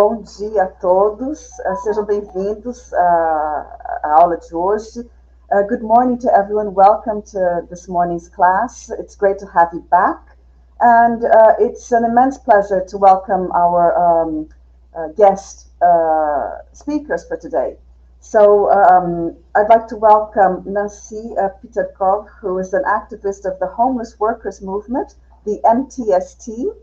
Bom dia a todos, sejam bem-vindos à aula de hoje. Good morning to everyone, welcome to this morning's class. It's great to have you back, and it's an immense pleasure to welcome our guest speakers for today. So I'd like to welcome Nanci Pittelkow, who is an activist of the homeless workers movement, the MTST.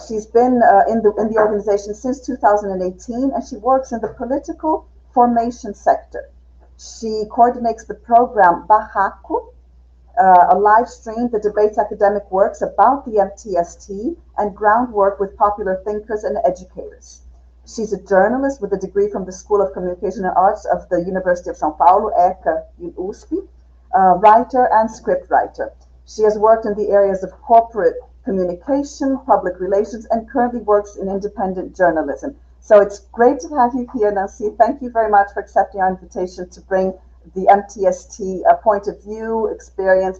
She's been in the organization since 2018, and she works in the political formation sector. She coordinates the program Barraco, a live stream that debates academic works about the MTST and groundwork with popular thinkers and educators. She's a journalist with a degree from the School of Communication and Arts of the University of São Paulo, ECA in USP, writer and scriptwriter. She has worked in the areas of corporate communication, public relations, and currently works in independent journalism. So it's great to have you here, Nanci. Thank you very much for accepting our invitation to bring the MTST point of view, experience,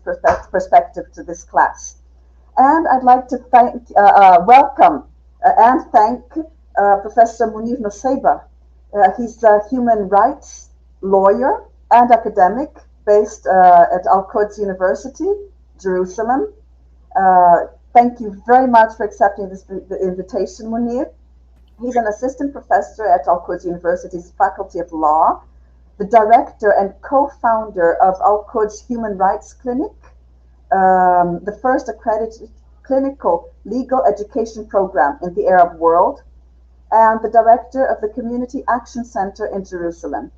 perspective to this class. And I'd like to welcome and thank Professor Munir Nuseibah. He's a human rights lawyer and academic based at Al-Quds University, Jerusalem. Thank you very much for accepting the invitation, Munir. He's an assistant professor at Al-Quds University's Faculty of Law, the director and co-founder of Al-Quds Human Rights Clinic, the first accredited clinical legal education program in the Arab world, and the director of the Community Action Center in Jerusalem.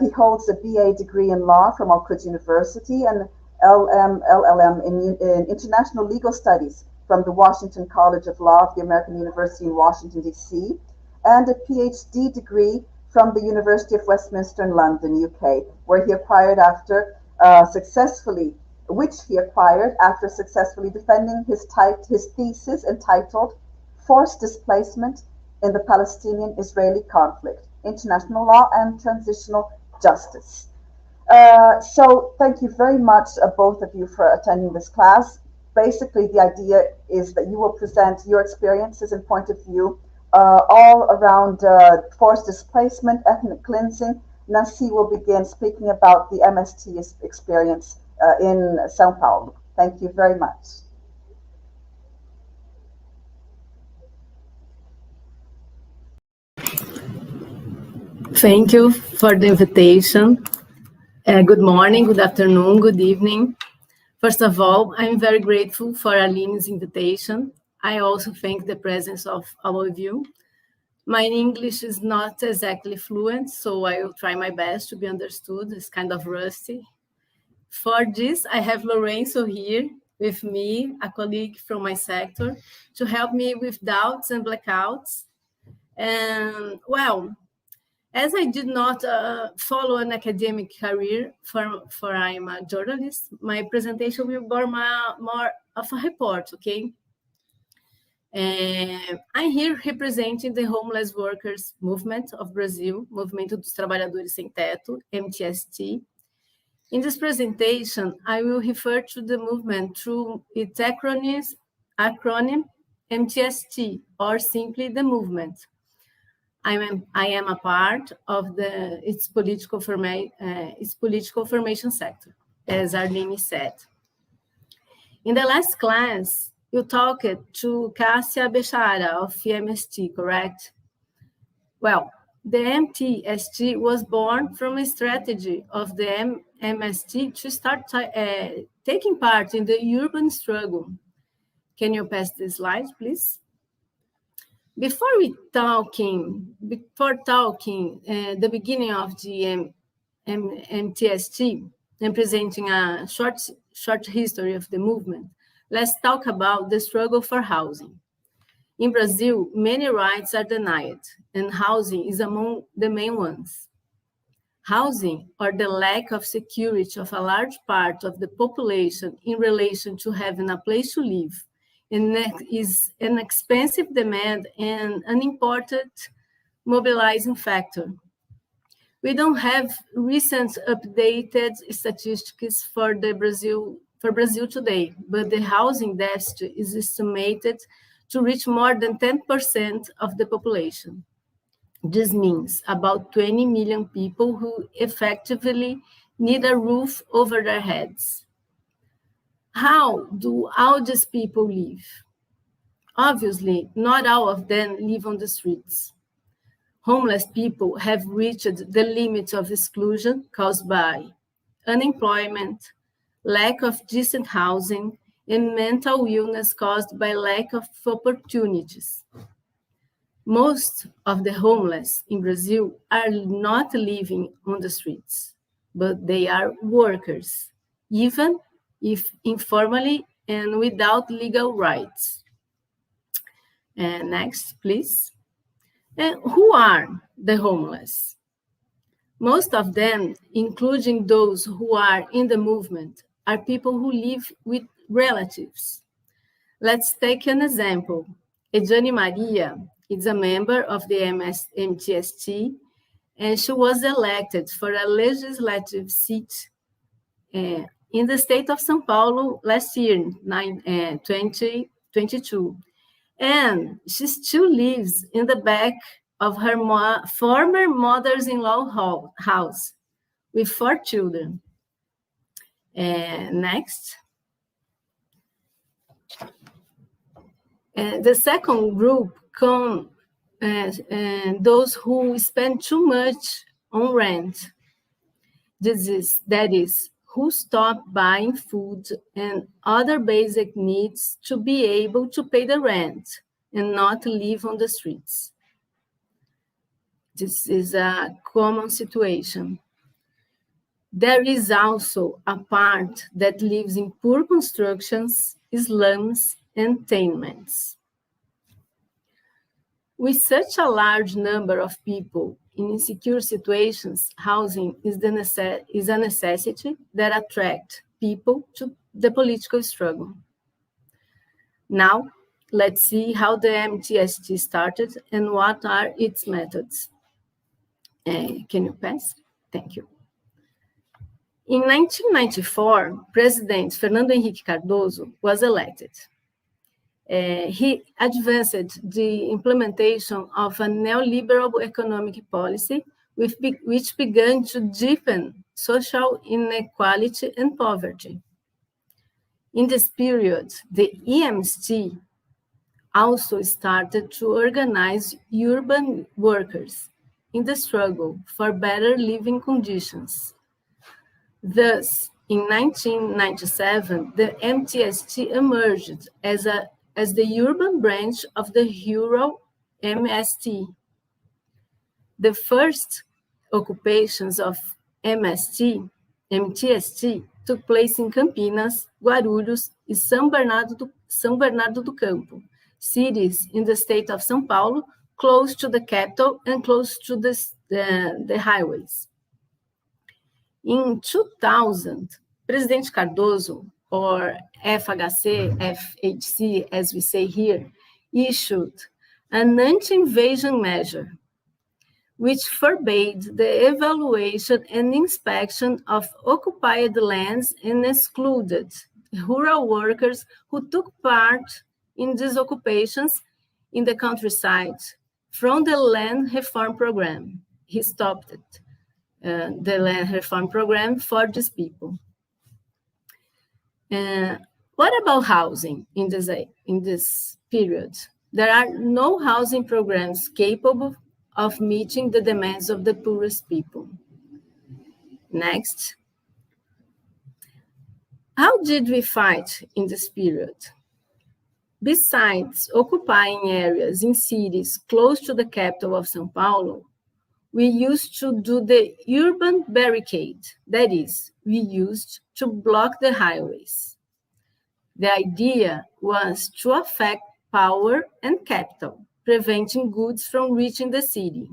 He holds a BA degree in law from Al-Quds University and LLM in International Legal Studies from the Washington College of Law of the American University in Washington, D.C., and a PhD degree from the University of Westminster in London, UK, where he acquired after successfully defending his thesis entitled Forced Displacement in the Palestinian-Israeli Conflict, International Law and Transitional Justice. So thank you very much, both of you, for attending this class. Basically, the idea is that you will present your experiences and point of view all around forced displacement, ethnic cleansing. Nanci will begin speaking about the MST experience in São Paulo. Thank you very much. Thank you for the invitation. Good morning, good afternoon, good evening. First of all, I'm very grateful for Arlene's invitation. I also thank the presence of all of you. My English is not exactly fluent, so I will try my best to be understood. It's kind of rusty. For this, I have Lorenzo here with me, a colleague from my sector, to help me with doubts and blackouts. And well, as I did not follow an academic career, for I'm a journalist, my presentation will be more of a report, okay? I'm here representing the homeless workers movement of Brazil, Movimento dos Trabalhadores Sem Teto, MTST. In this presentation, I will refer to the movement through its acronym MTST, or simply the movement. I am a part of its political formation sector, as Arlene said. In the last class, you talked to Cássia Bechara of MST, correct? Well, the MTST was born from a strategy of the MST to start taking part in the urban struggle. Can you pass the slide, please? Before talking the beginning of the MTST and presenting a short history of the movement, let's talk about the struggle for housing. In Brazil, many rights are denied, and housing is among the main ones. Housing, or the lack of security of a large part of the population in relation to having a place to live, is an expensive demand and an important mobilizing factor. We don't have recent updated statistics for Brazil today, but the housing deficit is estimated to reach more than 10% of the population. This means about 20 million people who effectively need a roof over their heads. How do all these people live? Obviously, not all of them live on the streets. Homeless people have reached the limit of exclusion caused by unemployment, lack of decent housing, and mental illness caused by lack of opportunities. Most of the homeless in Brazil are not living on the streets, but they are workers, even if informally and without legal rights. And next, please. And who are the homeless? Most of them, including those who are in the movement, are people who live with relatives. Let's take an example. Ejane Maria is a member of the MTST, and she was elected for a legislative seat in the state of São Paulo last year, 2022. And she still lives in the back of her former mother-in-law house with 4 children. Next. The second group come those who spend too much on rent. That is, who stop buying food and other basic needs to be able to pay the rent and not live on the streets. This is a common situation. There is also a part that lives in poor constructions, slums, and tenements. With such a large number of people in insecure situations, housing is a necessity that attracts people to the political struggle. Now, let's see how the MTST started and what are its methods. Can you pass? Thank you. In 1994, President Fernando Henrique Cardoso was elected. He advanced the implementation of a neoliberal economic policy which began to deepen social inequality and poverty. In this period, the EMST also started to organize urban workers in the struggle for better living conditions. Thus, in 1997, the MTST emerged as the urban branch of the rural MST. The first occupations of MTST took place in Campinas, Guarulhos, and São Bernardo do Campo, cities in the state of São Paulo, close to the capital and close to the highways. In 2000, President Cardoso, or FHC, as we say here, issued an anti-invasion measure, which forbade the evaluation and inspection of occupied lands and excluded rural workers who took part in these occupations in the countryside from the land reform program. He stopped it, the land reform program for these people. What about housing in this period? There are no housing programs capable of meeting the demands of the poorest people. Next. How did we fight in this period? Besides occupying areas in cities close to the capital of São Paulo, we used to do the urban barricade. That is, we used to block the highways. The idea was to affect power and capital, preventing goods from reaching the city.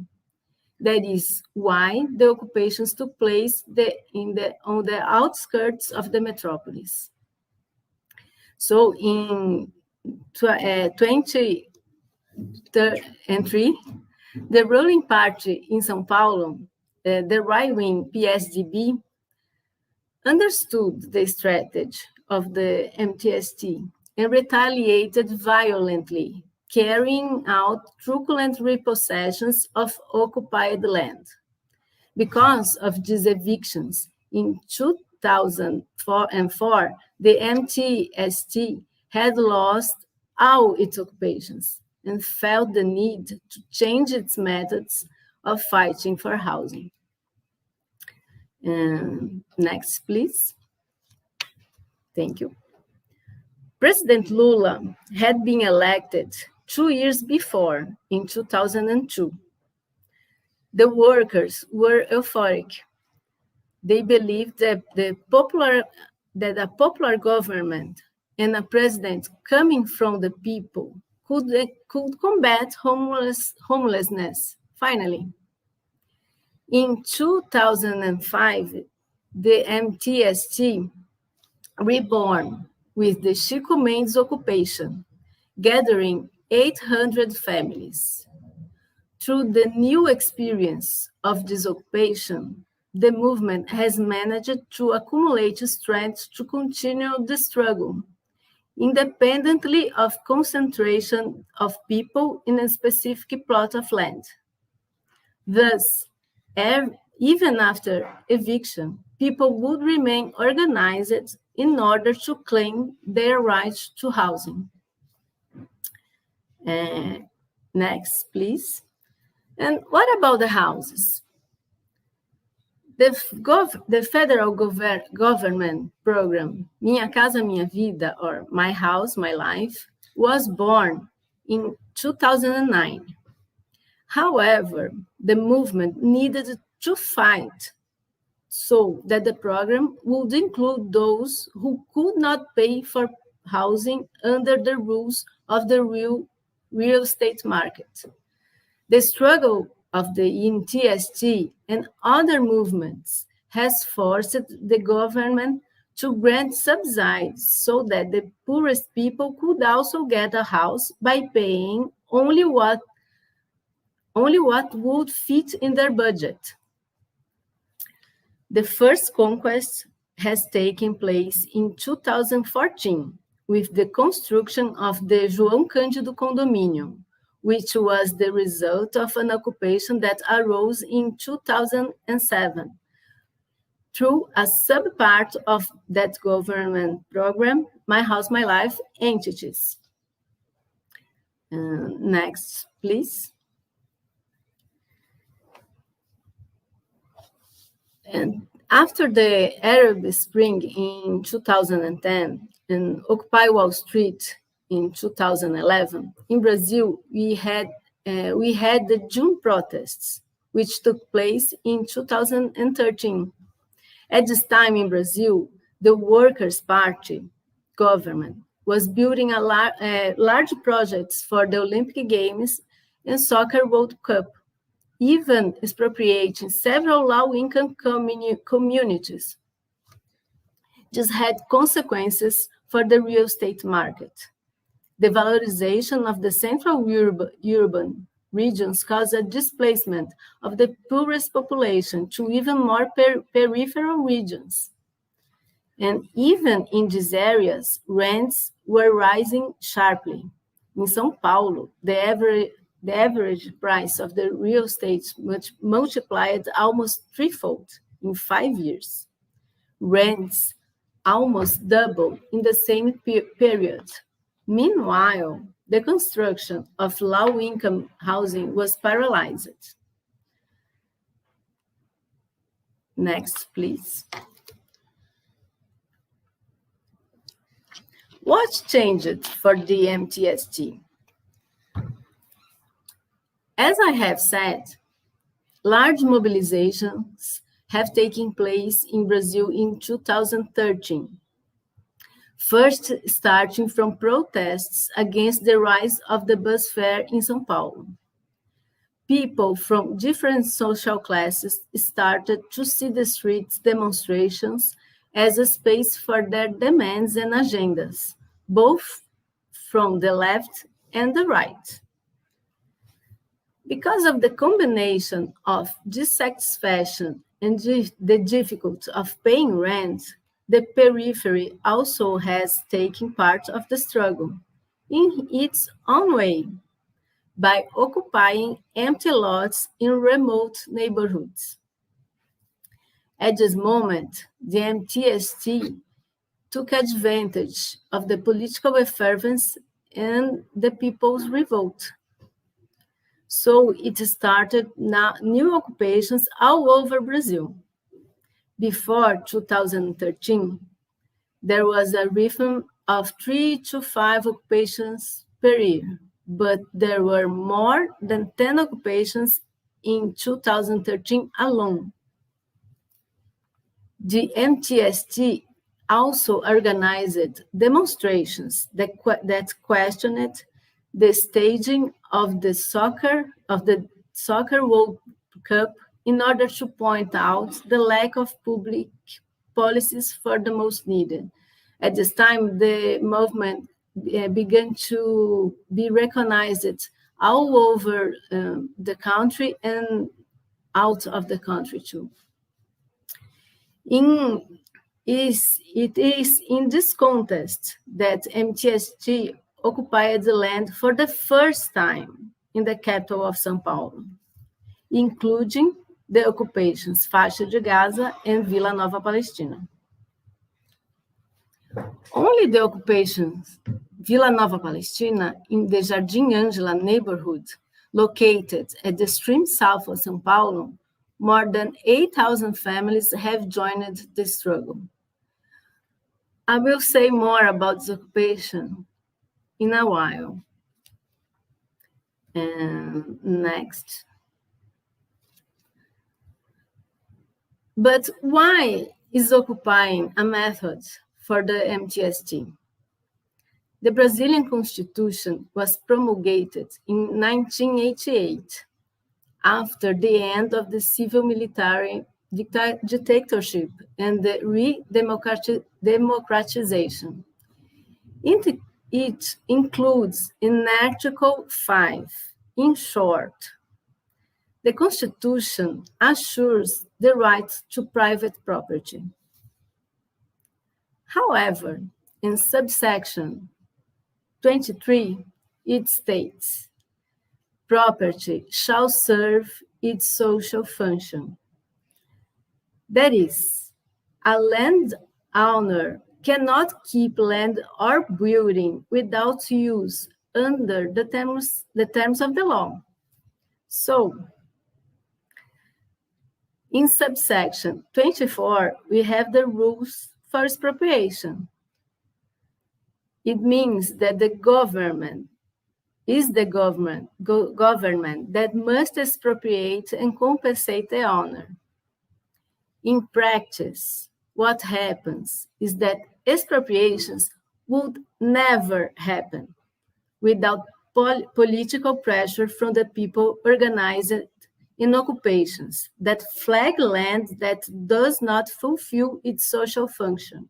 That is why the occupations took place on the outskirts of the metropolis. So in 2003, the ruling party in São Paulo, the right-wing PSDB, understood the strategy of the MTST and retaliated violently carrying out truculent repossessions of occupied land. Because of these evictions, in 2004, the MTST had lost all its occupations and felt the need to change its methods of fighting for housing. Next, please. Thank you. President Lula had been elected 2 years before, in 2002. The workers were euphoric. They believed that a popular government and a president coming from the people could combat homelessness, finally. In 2005, the MTST reborn with the Chico Mendes occupation, gathering 800 families. Through the new experience of this occupation, the movement has managed to accumulate strength to continue the struggle, independently of concentration of people in a specific plot of land. Thus, even after eviction, people would remain organized in order to claim their right to housing. Next, please. And what about the houses? The federal government program, Minha Casa Minha Vida, or My House, My Life, was born in 2009. However, the movement needed to fight so that the program would include those who could not pay for housing under the rules of the real estate market. The struggle of the MTST and other movements has forced the government to grant subsidies so that the poorest people could also get a house by paying only what would fit in their budget. The first conquest has taken place in 2014 with the construction of the João Cândido condominium, which was the result of an occupation that arose in 2007 through a subpart of that government program, My House, My Life entities. Next, please. And after the Arab Spring in 2010 and Occupy Wall Street in 2011, in Brazil, we had the June protests, which took place in 2013. At this time in Brazil, the Workers' Party government was building large projects for the Olympic Games and Soccer World Cup, even expropriating several low-income communities. This had consequences for the real estate market. The valorization of the central urban regions caused a displacement of the poorest population to even more peripheral regions. And even in these areas, rents were rising sharply. In São Paulo, the average price of the real estate multiplied almost threefold in 5 years. Rents almost doubled in the same period. Meanwhile, the construction of low-income housing was paralyzed. Next, please. What changed for the MTST? As I have said, large mobilizations have taken place in Brazil in 2013. First, starting from protests against the rise of the bus fare in São Paulo. People from different social classes started to see the streets demonstrations as a space for their demands and agendas, both from the left and the right. Because of the combination of dissatisfaction and the difficulty of paying rent, the periphery also has taken part of the struggle. in its own way by occupying empty lots in remote neighborhoods. At this moment, the MTST took advantage of the political effervescence and the people's revolt. So it started new occupations all over Brazil. Before 2013, there was a rhythm of 3 to 5 occupations per year, but there were more than 10 occupations in 2013 alone. The MTST also organized demonstrations that questioned the staging of the soccer World Cup in order to point out the lack of public policies for the most needed. At this time, the movement began to be recognized all over the country and out of the country too. It is in this context that MTST occupied the land for the first time in the capital of São Paulo, including the occupations Faixa de Gaza and Vila Nova Palestina. Only the occupations Vila Nova Palestina in the Jardim Ângela neighborhood, located at the extreme south of São Paulo, more than 8,000 families have joined the struggle. I will say more about this occupation in a while. Next. But why is occupying a method for the MTST? The Brazilian Constitution was promulgated in 1988, after the end of the civil-military dictatorship and the re-democratization. It includes in Article 5, in short, the Constitution assures the right to private property. However, in subsection 23, it states, property shall serve its social function. That is, a landowner cannot keep land or building without use under the terms of the law. So, in subsection 24, we have the rules for expropriation. It means that the government is the government that must expropriate and compensate the owner. In practice, what happens is that expropriations would never happen without political pressure from the people organized in occupations that flag land that does not fulfill its social function.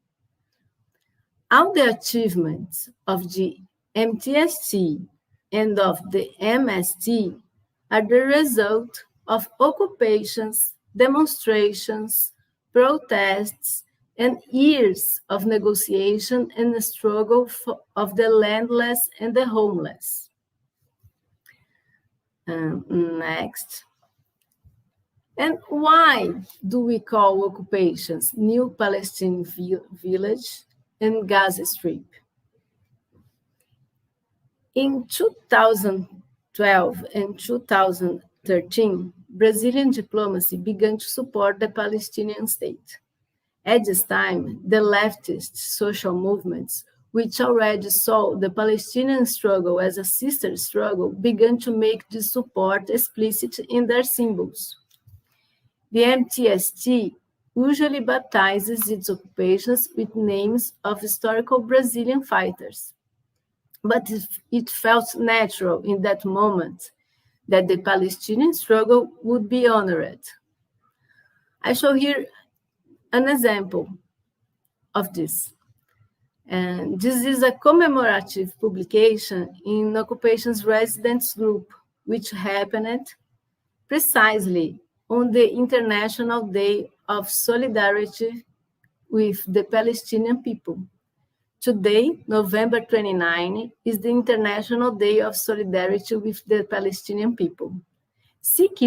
All the achievements of the MTST and of the MST are the result of occupations, demonstrations, protests, and years of negotiation and struggle of the landless and the homeless. Next. And why do we call occupations New Palestine Village and Gaza Strip? In 2012 and 2013, Brazilian diplomacy began to support the Palestinian state. At this time, the leftist social movements, which already saw the Palestinian struggle as a sister struggle, began to make this support explicit in their symbols. The MTST usually baptizes its occupations with names of historical Brazilian fighters. But it felt natural in that moment that the Palestinian struggle would be honored. I show here an example of this. And this is a commemorative publication in Occupations Residents Group, which happened precisely on the International Day of Solidarity with the Palestinian people, Today, November 29, is the International Day of Solidarity with the Palestinian people. 6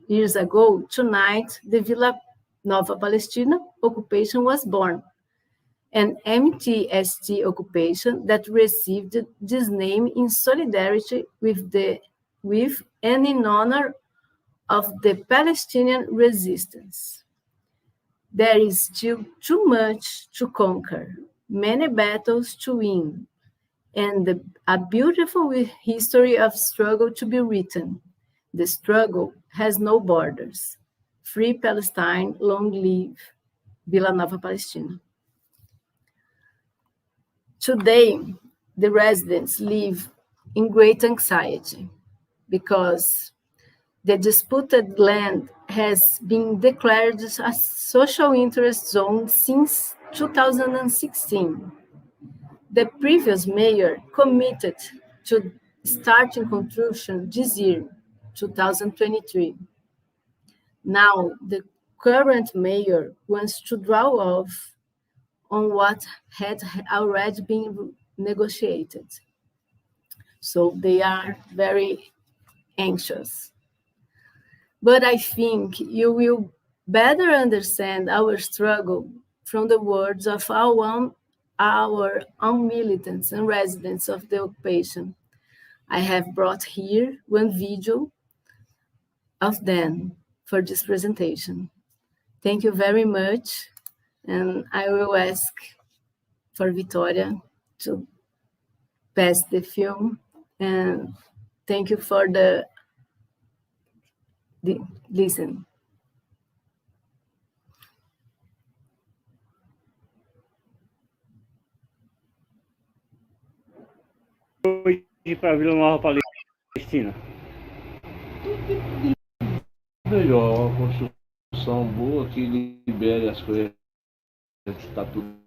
years ago, tonight, the Vila Nova Palestina occupation was born, an MTST occupation that received this name in solidarity with and in honor of the Palestinian resistance. There is still too much to conquer, many battles to win, and a beautiful history of struggle to be written. The struggle has no borders. Free Palestine, long live Vila Nova Palestina. Today, the residents live in great anxiety because the disputed land has been declared a social interest zone since 2016. The previous mayor committed to starting construction this year, 2023. Now, the current mayor wants to draw off on what had already been negotiated. So they are very anxious. But I think you will better understand our struggle from the words of our own militants and residents of the occupation. I have brought here one video of them for this presentation. Thank you very much, and I will ask for Victoria to pass the film, and thank you for the listen. Hoje para Vila Nova Palestina. Melhor, uma construção boa que libere as coisas, está tudo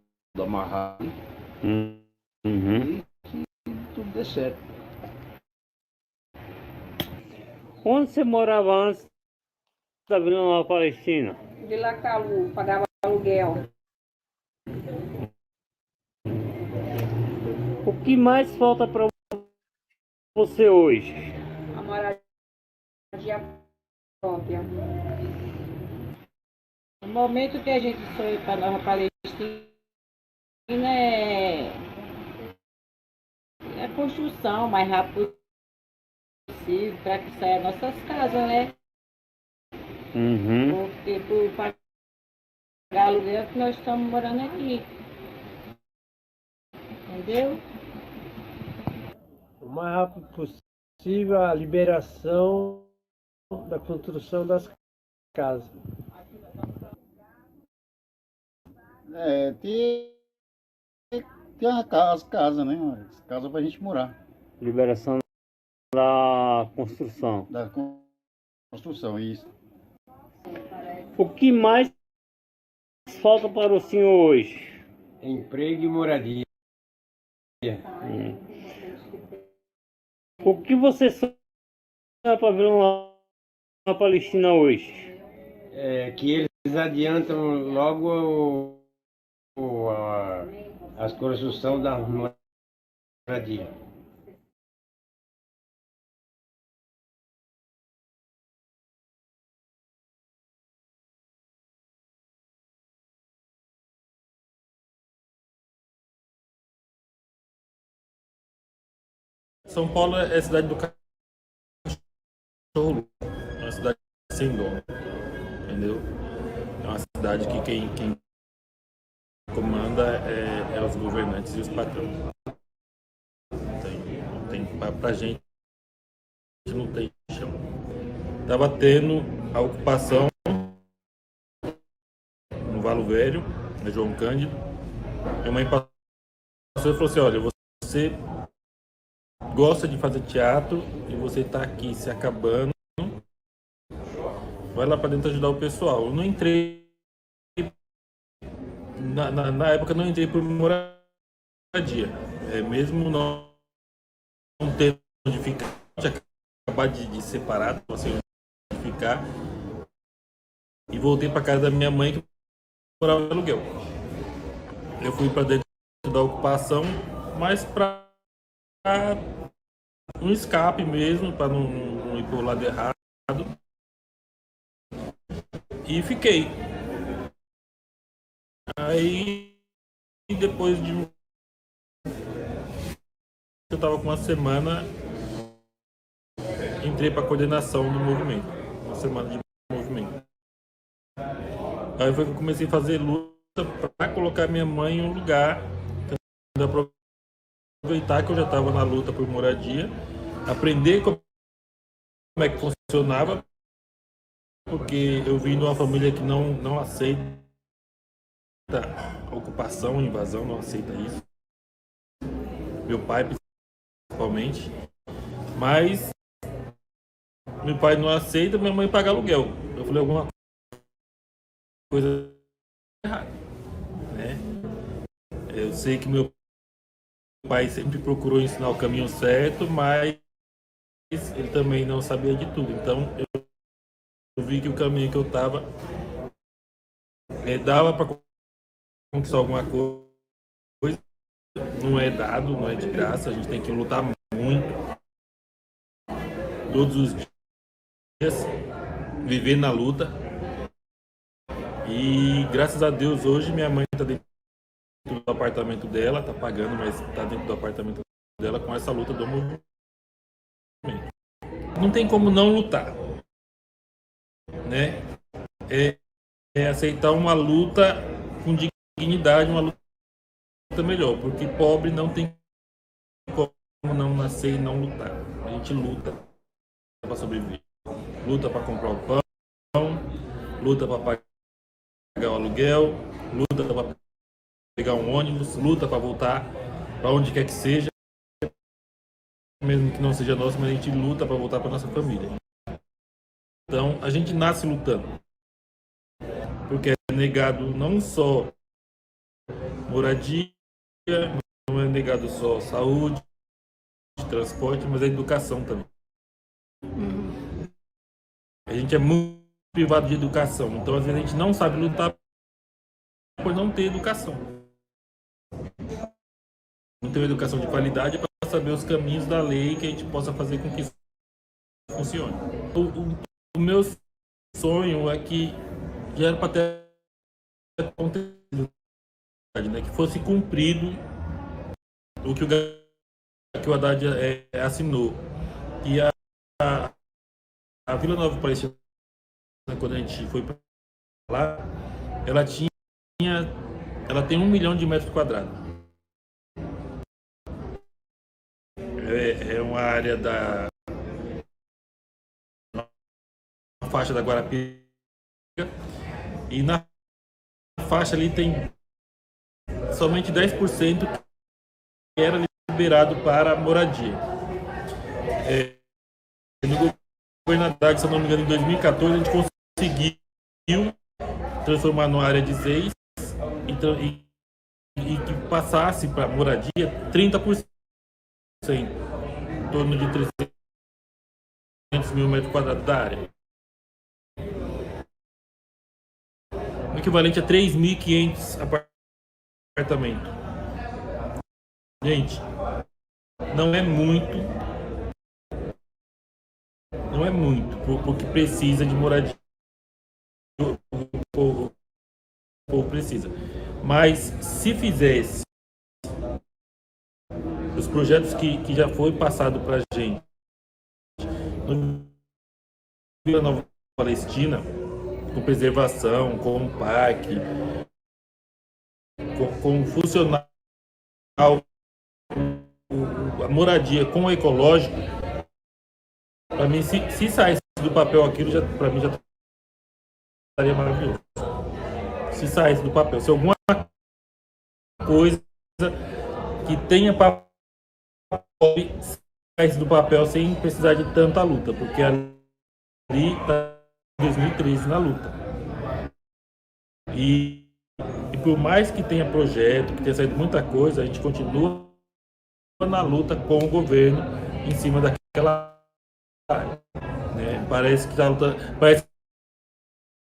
amarrado e que tudo dê certo. Onde você morava antes da Vila Nova Palestina? Vila Calu, pagava aluguel. O que mais falta para você hoje? A moradia própria. No momento que a gente foi para a Nova Palestina é construção o mais rápido possível para que saia nossas casas, né? Porque por pagar aluguel que nós estamos morando aqui. Entendeu? O mais rápido possível a liberação da construção das casas. Tem as casas, né? As casas pra gente morar. Liberação da construção. Da construção, isso. O que mais falta para o senhor hoje? Emprego e moradia. O que você sonha para Vila Nova Palestina hoje? Que eles adiantam logo as construções da moradia. São Paulo é a cidade do cachorro, é uma cidade sem dono, entendeu? É uma cidade que quem comanda é os governantes e os patrões. Não tem pra gente, não tem chão. Estava tendo a ocupação no Valo Velho, na João Cândido. Minha mãe passou e falou assim: olha, você gosta de fazer teatro e você está aqui se acabando, vai lá para dentro ajudar o pessoal. Eu não entrei, na época não entrei por moradia, mesmo não tendo onde ficar, tinha acabado de separar, não sei onde ficar, e voltei para casa da minha mãe que morava no aluguel. Eu fui para dentro da ocupação, mas para um escape mesmo, para não ir para o lado errado. E fiquei. Aí, depois de eu estava com uma semana, entrei para a coordenação do movimento. Uma semana de movimento. Aí foi que eu comecei a fazer luta para colocar minha mãe em um lugar, tentando aproveitar que eu já estava na luta por moradia, aprender como é que funcionava, porque eu vim de uma família que não aceita a ocupação, a invasão, não aceita isso. Meu pai, principalmente. Mas meu pai não aceita, minha mãe paga aluguel. Eu falei alguma coisa errada, né? Eu sei que meu pai sempre procurou ensinar o caminho certo, mas ele também não sabia de tudo. Então eu vi que o caminho que eu estava dava para conquistar alguma coisa. Não é dado, não é de graça. A gente tem que lutar muito, todos os dias, viver na luta. E graças a Deus hoje minha mãe está dentro do apartamento dela, está pagando, mas está dentro do apartamento dela com essa luta do movimento. Não tem como não lutar, né? É aceitar uma luta com dignidade, uma luta melhor, porque pobre não tem como não nascer e não lutar. A gente luta para sobreviver, luta para comprar o pão, luta para pagar o aluguel, luta para pegar um ônibus, luta para voltar para onde quer que seja, mesmo que não seja nosso, mas a gente luta para voltar para nossa família. Então a gente nasce lutando, porque é negado não só moradia, não é negado só saúde, transporte, mas a educação também. A gente é muito privado de educação, então às vezes a gente não sabe lutar por não ter educação. Não ter uma educação de qualidade para saber os caminhos da lei que a gente possa fazer com que isso funcione. O meu sonho é que já era para ter acontecido, né? Que fosse cumprido o que o Haddad assinou. E a Vila Nova Palestina, quando a gente foi para lá, ela tem 1 milhão de metros quadrados. É uma área da faixa da Guarapira, e na faixa ali tem somente 10% que era liberado para moradia. No governo Haddad, se eu não me engano, em 2014, a gente conseguiu transformar numa área de ZEIS e que passasse para moradia 30%, em torno de 300 mil metros quadrados da área. O equivalente a 3.500 apartamentos. Gente, não é muito porque precisa de moradia. O povo precisa. Mas se fizesse os projetos que já foi passado para a gente no Vila Nova Palestina, com preservação, com um parque, com funcional, a moradia com o ecológico, para mim, se saísse do papel aquilo, para mim já estaria maravilhoso. Se saísse do papel, se alguma coisa que tenha para saísse do papel sem precisar de tanta luta, porque ali está em 2013 na luta. E por mais que tenha projeto, que tenha saído muita coisa, a gente continua na luta com o governo em cima daquela área, né? Parece que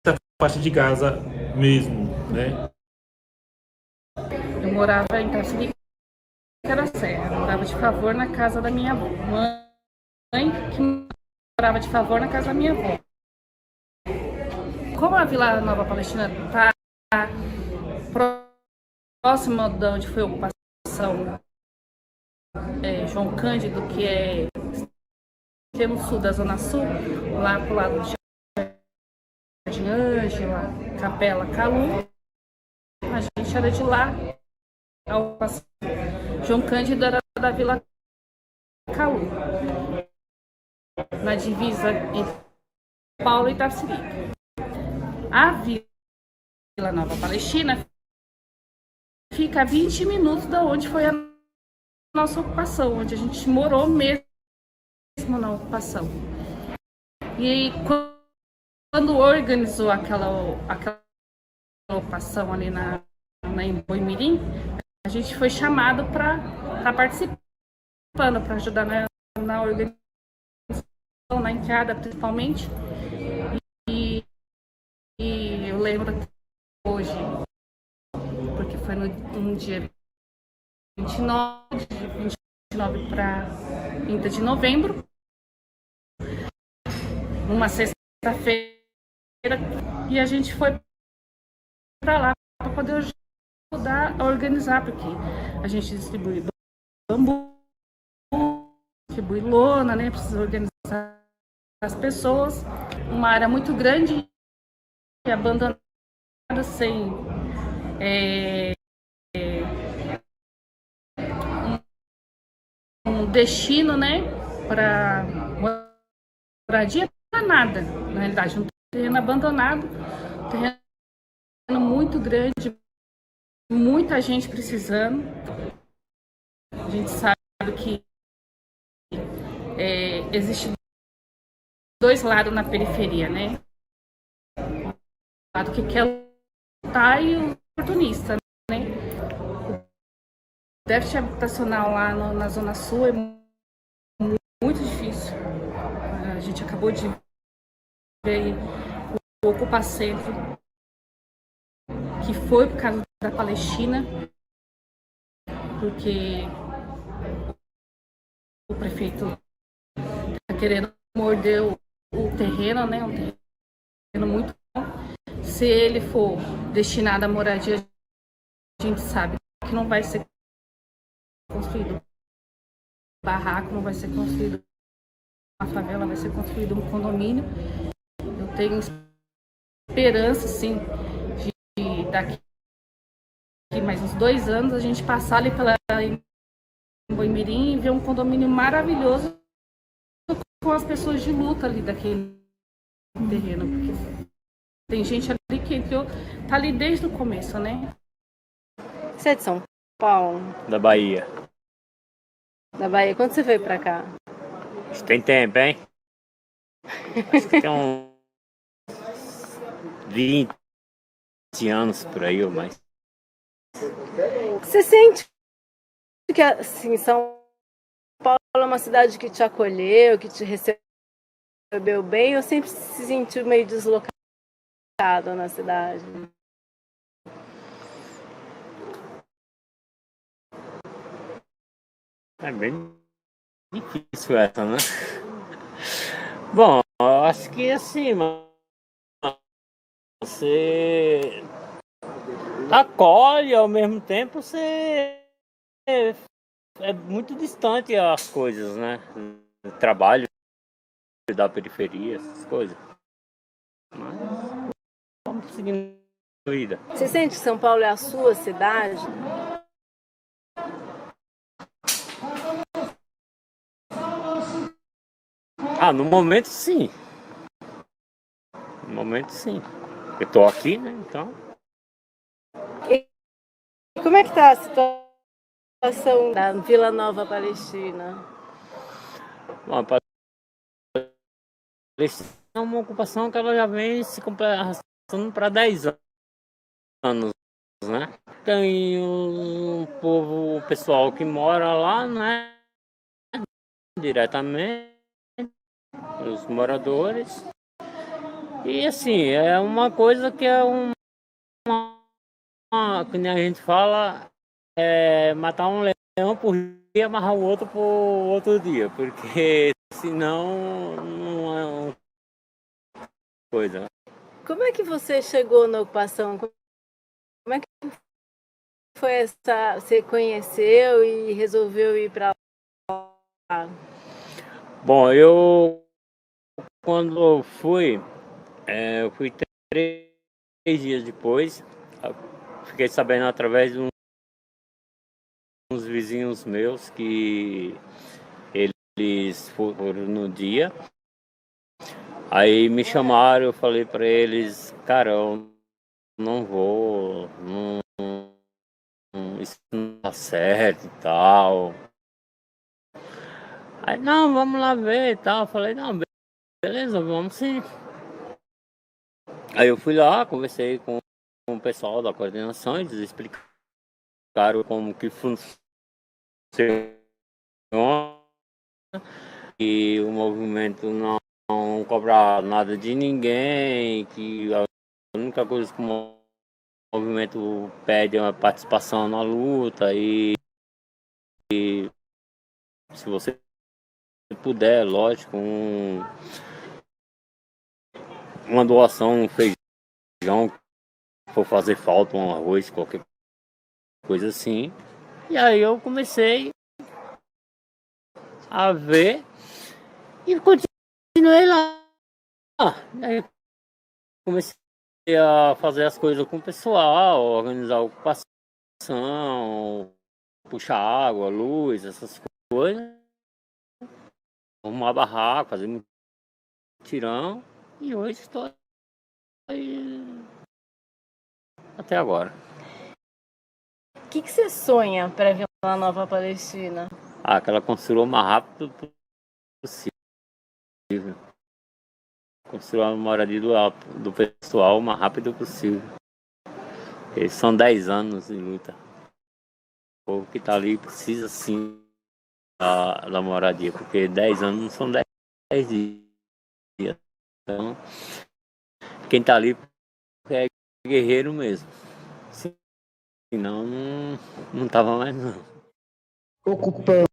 a faixa de Gaza mesmo, né? morava em Tarcísio, que era Serra. Eu morava de favor na casa da minha avó. Mãe que morava de favor na casa da minha avó. Como a Vila Nova Palestina está próxima de onde foi a ocupação João Cândido, que é extremo sul da Zona Sul, lá pro lado de Jardim Ângela, Capela, Calu, a gente era de lá. A ocupação João Cândido era da Vila Calu, na divisa entre Paulo e Tarcísio. A Vila Nova Palestina fica a 20 minutos da onde foi a nossa ocupação, onde a gente morou mesmo na ocupação. E quando organizou aquela ocupação ali na Boimirim, a gente foi chamado para participando, para ajudar na organização, na entrada principalmente. E eu lembro hoje, porque foi no dia 29 para 30 de novembro, numa sexta-feira, e a gente foi para lá para poder ajudar a organizar, porque a gente distribui bambu, distribui lona, né? Precisa organizar as pessoas. Uma área muito grande e abandonada, sem um destino, né, para moradia, para nada, na realidade, um terreno abandonado, um terreno muito grande, muita gente precisando. A gente sabe que existe dois lados na periferia, né? O lado que quer lutar e o oportunista, né? O déficit habitacional lá na Zona Sul é muito difícil. A gente acabou de ver o Ocupa Centro, que foi por causa da Palestina, porque o prefeito está querendo morder o terreno, né? Um terreno muito bom. Se ele for destinado à moradia, a gente sabe que não vai ser construído barraco, não vai ser construído uma favela, vai ser construído um condomínio. Eu tenho esperança, sim, de daqui mais uns 2 anos a gente passar ali pela Boimirim e ver um condomínio maravilhoso com as pessoas de luta ali daquele terreno, porque tem gente ali que entrou, tá ali desde o começo, né? Você é de São Paulo? Da Bahia. Da Bahia. Quando você veio pra cá? Tem tempo, hein? Acho que tem uns 20 anos por aí ou mais. Você sente que, assim, São Paulo é uma cidade que te acolheu, que te recebeu bem, ou sempre se sentiu meio deslocado na cidade? É bem difícil essa, né? Bom, eu acho que assim, você acolhe, ao mesmo tempo você é muito distante as coisas, né? O trabalho da periferia, essas coisas. Mas vamos seguindo a vida. Você sente que São Paulo é a sua cidade? No momento sim. No momento sim. Eu tô aqui, né? Então. E como é que tá a situação da Vila Nova Palestina? Bom, a Palestina é uma ocupação que ela já vem se arrastando para 10 anos, né? Tem o povo, o pessoal que mora lá, né? Diretamente, os moradores. E assim, é uma coisa que é que nem a gente fala, matar um leão por dia e amarrar o outro por outro dia, porque senão não é uma coisa. Como é que você chegou na ocupação? Como é que foi essa... Você conheceu e resolveu ir para lá? Bom, quando eu fui 3 dias depois, fiquei sabendo através de uns vizinhos meus que eles foram no dia. Aí me chamaram, eu falei para eles, cara, eu não vou, isso não tá certo e tal. Aí, não, vamos lá ver e tal. Eu falei, não, beleza, vamos sim. Aí eu fui lá, conversei com o pessoal da coordenação, eles explicaram como que funciona e o movimento não cobra nada de ninguém, que a única coisa que o movimento pede é uma participação na luta e se você puder, lógico, uma doação, um feijão, for fazer falta, um arroz, qualquer coisa assim. E aí eu comecei a ver e continuei lá. Aí comecei a fazer as coisas com o pessoal, organizar a ocupação, puxar água, luz, essas coisas. Arrumar barraco, fazer mutirão. E hoje estou aí até agora. O que você sonha para ver uma nova Palestina? Que ela construa o mais rápido possível. Construir a moradia do pessoal o mais rápido possível. Eles são 10 anos de luta. O povo que está ali precisa sim da moradia, porque 10 anos não são 10 dias. Então, quem está ali é guerreiro mesmo. Senão não estava mais não. Ocupamos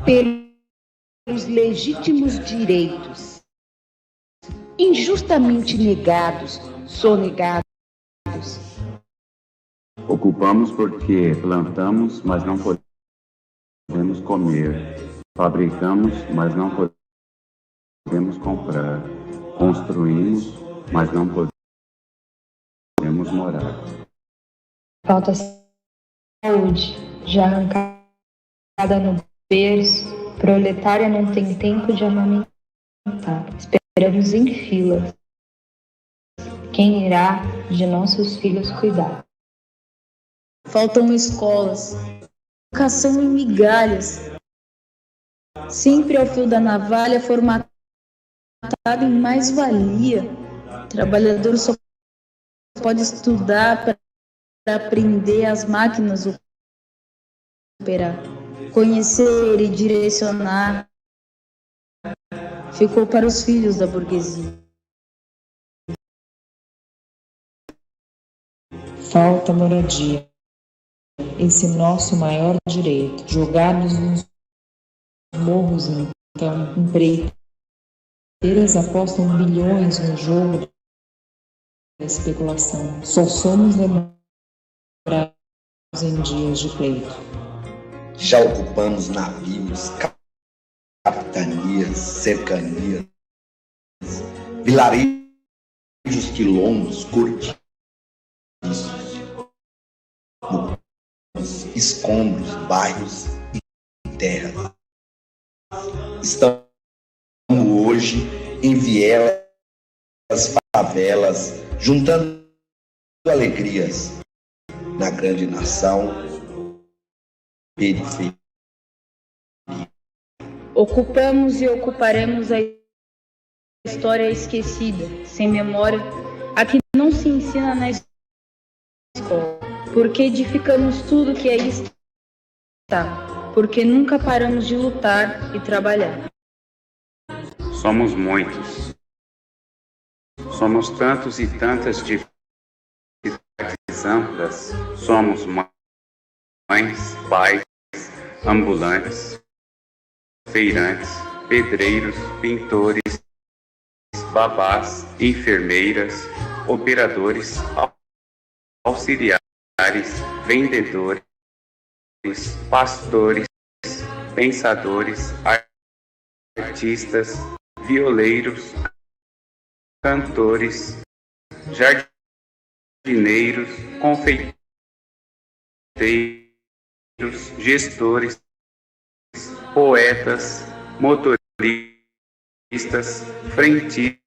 pelos legítimos direitos injustamente negados, sonegados. Ocupamos porque plantamos, mas não podemos comer. Fabricamos, mas não podemos comprar. Construímos, mas não podemos morar. Falta saúde, já arrancada no berço, proletária não tem tempo de amamentar. Esperamos em fila. Quem irá de nossos filhos cuidar? Faltam escolas, educação em migalhas. Sempre ao fio da navalha, formatado em mais-valia. Trabalhador só pode estudar para aprender as máquinas operar. Conhecer e direcionar ficou para os filhos da burguesia. Falta moradia. Esse nosso maior direito. Jogados nos morros, então, empreiteiras apostam bilhões no jogo da especulação. Só somos lembrados em dias de pleito. Já ocupamos navios, capitanias, cercanias, vilarejos, quilombos, cortiços, escombros, bairros e terras. Estamos hoje em vielas, favelas, juntando alegrias na grande nação, periferia. Ocupamos e ocuparemos a história esquecida, sem memória, a que não se ensina na escola. Porque edificamos tudo que aí está. Porque nunca paramos de lutar e trabalhar. Somos muitos. Somos tantos e tantas dificuldades amplas, somos mães, pais, ambulantes, feirantes, pedreiros, pintores, babás, enfermeiras, operadores, auxiliares, vendedores, pastores, pensadores, artistas, violeiros, cantores, jardineiros, confeiteiros, gestores, poetas, motoristas, frentistas,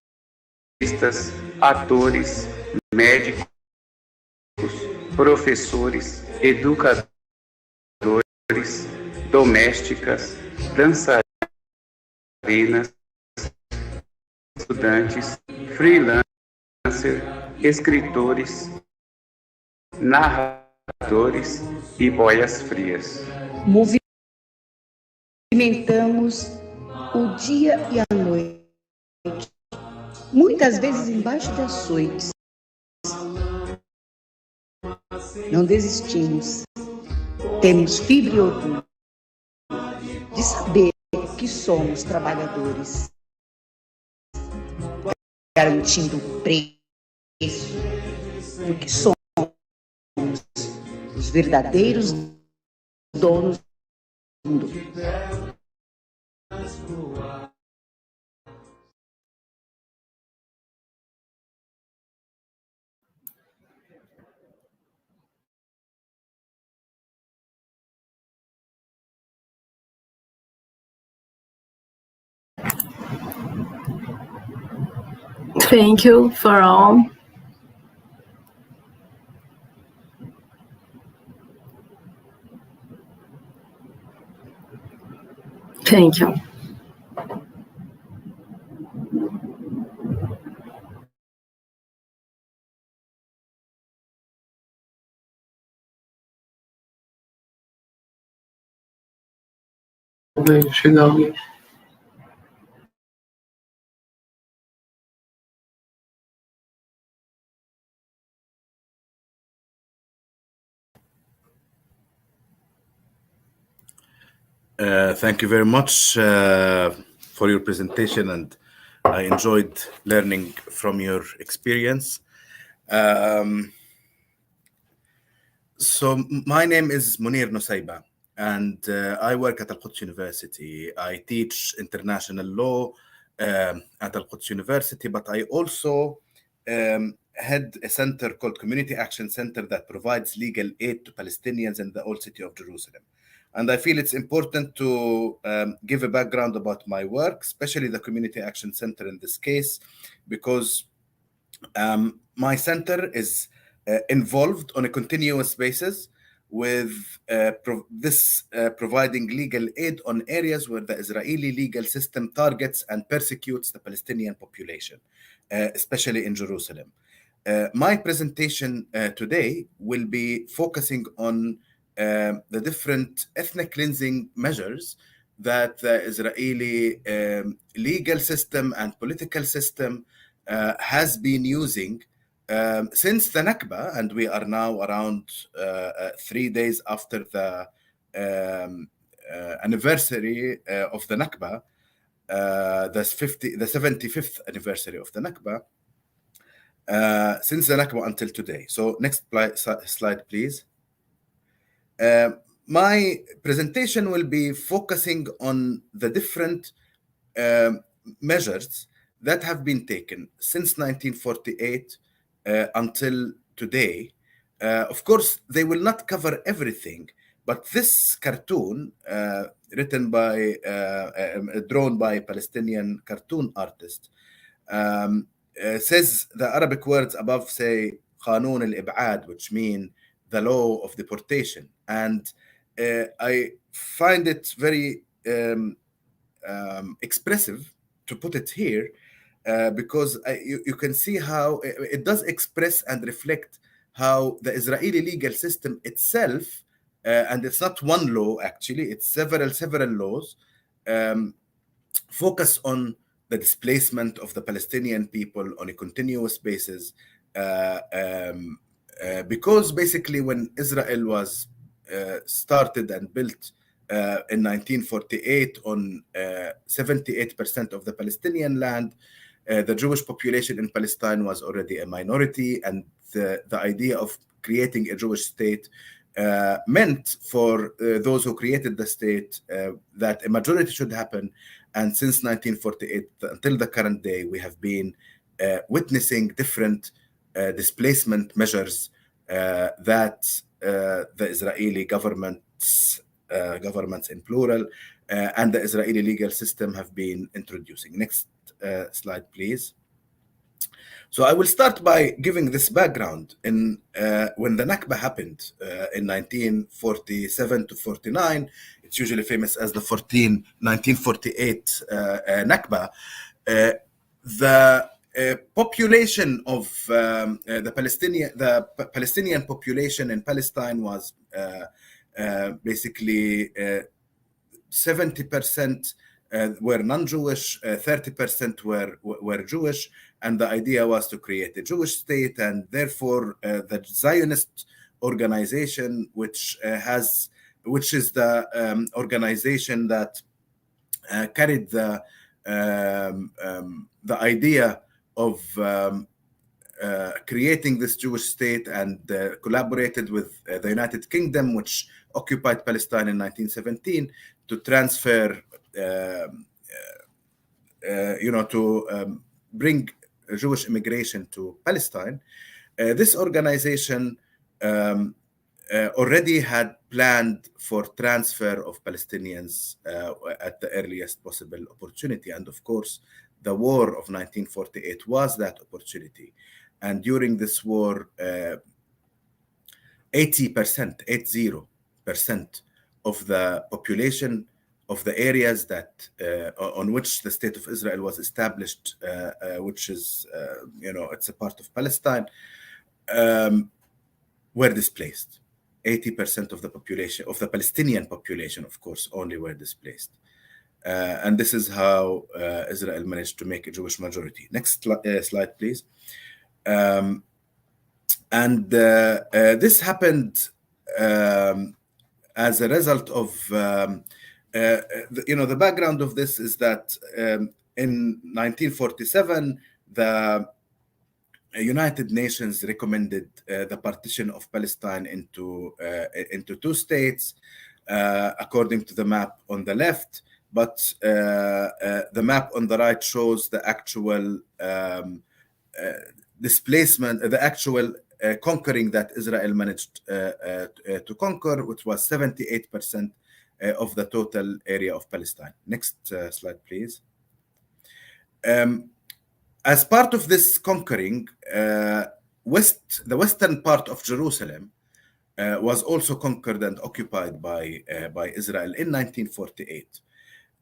atores, médicos, professores, educadores, domésticas, dançarinas, estudantes, freelancers, escritores, narradores e boias frias. Movimentamos o dia e a noite, muitas vezes embaixo de açoites. Não desistimos. Temos fibra e orgulho de saber que somos trabalhadores, garantindo o preço, porque somos os verdadeiros donos do mundo. Thank you for all. Thank you. Thank you very much for your presentation, and I enjoyed learning from your experience. So my name is Munir Nuseibah, and I work at Al-Quds University. I teach international law at Al-Quds University, but I also head a center called Community Action Center that provides legal aid to Palestinians in the old city of Jerusalem. And I feel it's important to give a background about my work, especially the Community Action Center in this case, because my center is involved on a continuous basis with providing legal aid on areas where the Israeli legal system targets and persecutes the Palestinian population, especially in Jerusalem. My presentation today will be focusing on the different ethnic cleansing measures that the Israeli legal system and political system has been using since the Nakba, and we are now around 3 days after the anniversary of the Nakba, the 75th anniversary of the Nakba, since the Nakba until today. So next slide, please. My presentation will be focusing on the different measures that have been taken since 1948 until today. Of course, they will not cover everything, but this cartoon, drawn by a Palestinian cartoon artist, says the Arabic words above say قانون الإبعاد, which mean the law of deportation. And I find it very expressive to put it here because you can see how it does express and reflect how the Israeli legal system itself, and it's not one law actually, it's several laws, focus on the displacement of the Palestinian people on a continuous basis, because basically when Israel was started and built in 1948 on 78% of the Palestinian land, the Jewish population in Palestine was already a minority, and the idea of creating a Jewish state meant for those who created the state that a majority should happen. And since 1948 until the current day, we have been witnessing different displacement measures that the Israeli governments in plural and the Israeli legal system have been introducing. Next slide, please. So I will start by giving this background. In when the Nakba happened in 1947 to 49, it's usually famous as the 1948 Nakba. The population of the Palestinian population in Palestine was basically 70% were non-Jewish, 30% were Jewish, and the idea was to create a Jewish state, and therefore the Zionist organization, which is the organization that carried the idea of creating this Jewish state, and collaborated with the United Kingdom, which occupied Palestine in 1917, to transfer, to bring Jewish immigration to Palestine. This organization already had planned for transfer of Palestinians at the earliest possible opportunity. And of course, the war of 1948 was that opportunity. And during this war, 80% of the population of the areas that on which the state of Israel was established, which is, it's a part of Palestine, were displaced. 80% of the population, of the Palestinian population, of course, only were displaced. And this is how Israel managed to make a Jewish majority. Next slide, please. This happened as a result of, the background of this is that in 1947, the United Nations recommended the partition of Palestine into two states, according to the map on the left. But the map on the right shows the actual displacement, the actual conquering that Israel managed to conquer, which was 78% of the total area of Palestine. Next slide, please. As part of this conquering, the western part of Jerusalem was also conquered and occupied by Israel in 1948.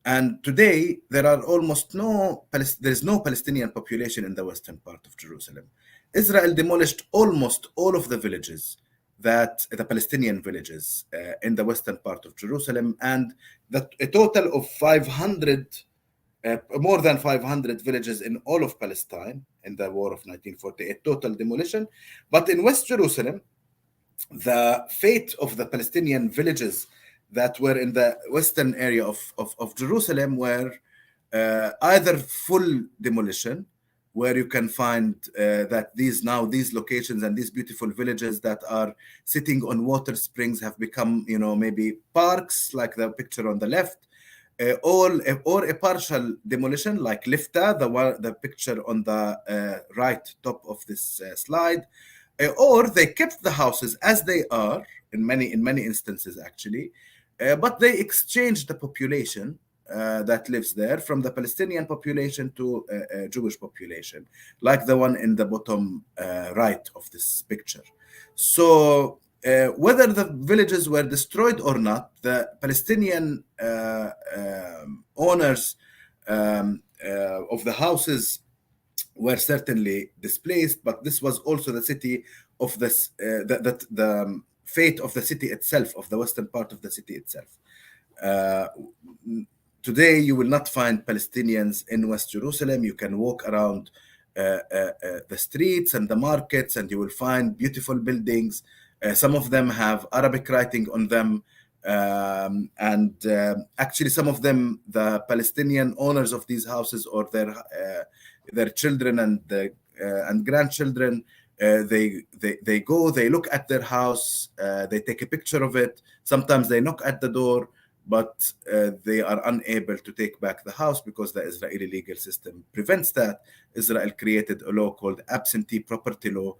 And today, there are almost there is no Palestinian population in the western part of Jerusalem. Israel demolished almost all of the villages, the Palestinian villages in the western part of Jerusalem, and a total of 500, more than 500 villages in all of Palestine in the war of 1948, total demolition. But in West Jerusalem, the fate of the Palestinian villages that were in the western area of Jerusalem were either full demolition, where you can find that these locations and these beautiful villages that are sitting on water springs have become, maybe parks, like the picture on the left, or a partial demolition, like Lifta, the picture on the right top of this slide, or they kept the houses as they are in many instances actually. But they exchanged the population that lives there from the Palestinian population to a Jewish population, like the one in the bottom right of this picture. So whether the villages were destroyed or not, the Palestinian owners of the houses were certainly displaced, but this was also the city of this, the fate of the city itself, of the western part of the city itself. Today, you will not find Palestinians in West Jerusalem. You can walk around the streets and the markets, and you will find beautiful buildings. Some of them have Arabic writing on them. Actually, some of them, the Palestinian owners of these houses or their children and grandchildren, they go, they look at their house, they take a picture of it. Sometimes they knock at the door, but they are unable to take back the house because the Israeli legal system prevents that. Israel created a law called absentee property law,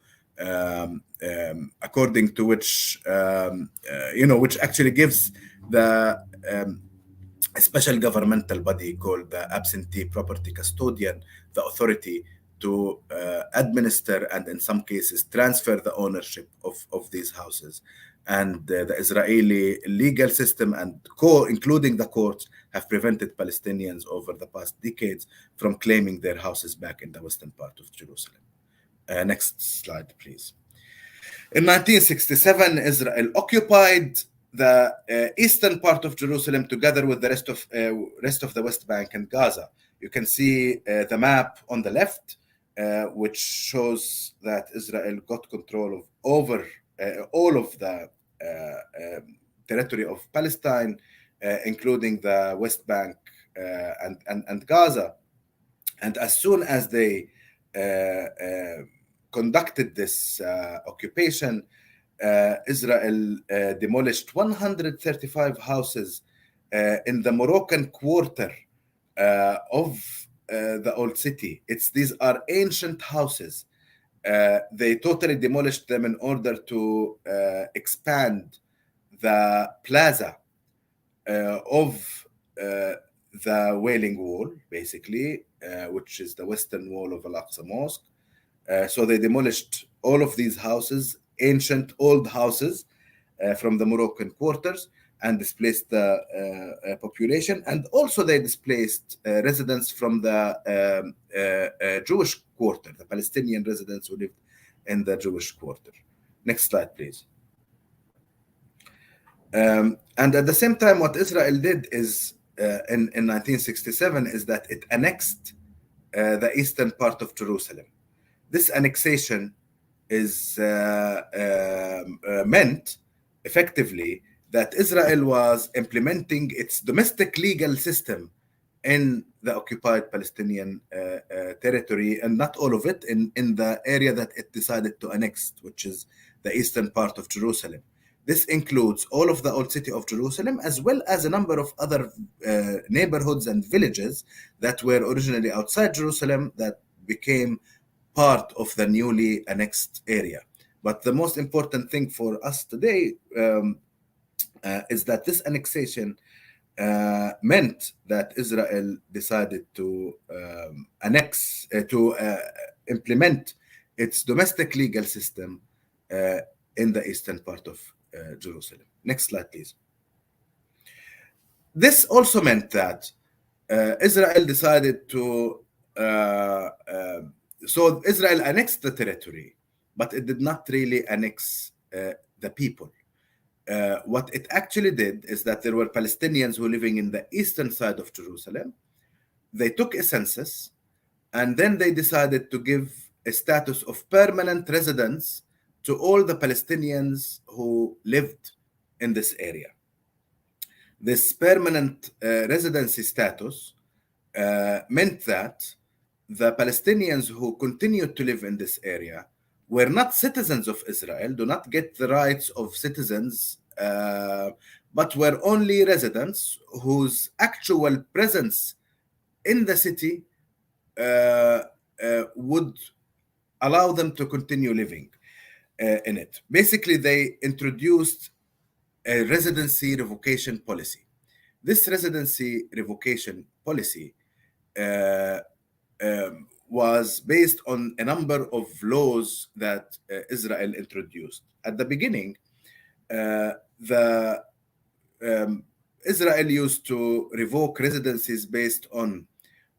according to which, which actually gives the a special governmental body called the absentee property custodian the authority to administer and in some cases transfer the ownership of these houses. And the Israeli legal system and including the courts have prevented Palestinians over the past decades from claiming their houses back in the western part of Jerusalem. Next slide, please. In 1967, Israel occupied the eastern part of Jerusalem together with the rest of the West Bank and Gaza. You can see the map on the left, which shows that Israel got control over all of the territory of Palestine, including the West Bank and Gaza. And as soon as they conducted this occupation, Israel demolished 135 houses in the Moroccan quarter of the old city. These are ancient houses. They totally demolished them in order to expand the plaza of the Wailing Wall, basically, which is the western wall of Al-Aqsa Mosque. So they demolished all of these houses, ancient old houses from the Moroccan quarters, and displaced the population. And also they displaced residents from the Jewish quarter, the Palestinian residents who lived in the Jewish quarter. Next slide, please. And at the same time, what Israel did is, in 1967, is that it annexed the eastern part of Jerusalem. This annexation is meant, effectively, that Israel was implementing its domestic legal system in the occupied Palestinian territory, and not all of it in the area that it decided to annex, which is the eastern part of Jerusalem. This includes all of the old city of Jerusalem, as well as a number of other neighborhoods and villages that were originally outside Jerusalem that became part of the newly annexed area. But the most important thing for us today is that this annexation meant that Israel decided to implement its domestic legal system in the eastern part of Jerusalem. Next slide, please. This also meant that Israel decided to so Israel annexed the territory, but it did not really annex the people. What it actually did is that there were Palestinians who were living in the eastern side of Jerusalem. They took a census, and then they decided to give a status of permanent residence to all the Palestinians who lived in this area. This permanent residency status meant that the Palestinians who continued to live in this area were not citizens of Israel, do not get the rights of citizens, but were only residents whose actual presence in the city would allow them to continue living in it. Basically, they introduced a residency revocation policy. This residency revocation policy was based on a number of laws that Israel introduced. At the beginning, Israel used to revoke residencies based on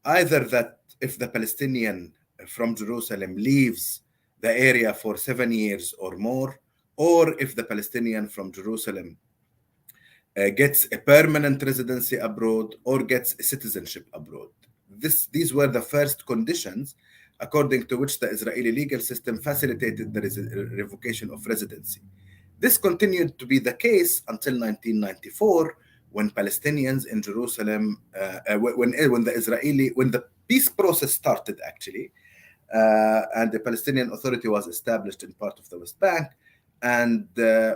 either that if the Palestinian from Jerusalem leaves the area for 7 years or more, or if the Palestinian from Jerusalem gets a permanent residency abroad or gets a citizenship abroad. These were the first conditions according to which the Israeli legal system facilitated the revocation of residency. This continued to be the case until 1994, when Palestinians in Jerusalem, when the peace process started actually, and the Palestinian Authority was established in part of the West Bank, and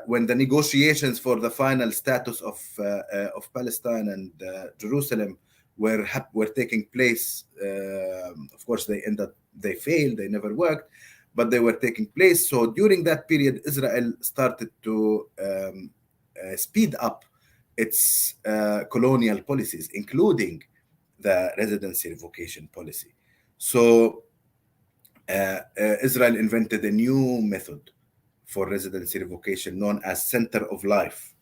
when the negotiations for the final status of Palestine and Jerusalem were taking place, of course they failed, they never worked, but they were taking place. So during that period, Israel started to speed up its colonial policies, including the residency revocation policy. So Israel invented a new method for residency revocation known as center of life.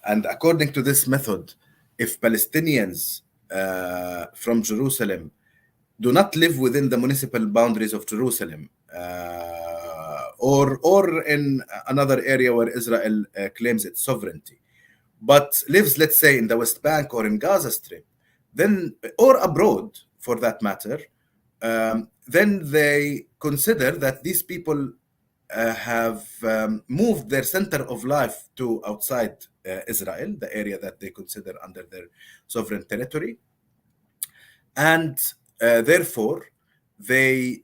And according to this method, if Palestinians from Jerusalem do not live within the municipal boundaries of Jerusalem, or in another area where Israel claims its sovereignty, but lives, let's say, in the West Bank or in Gaza Strip, then, or abroad for that matter, then they consider that these people have moved their center of life to outside Israel, the area that they consider under their sovereign territory, and therefore they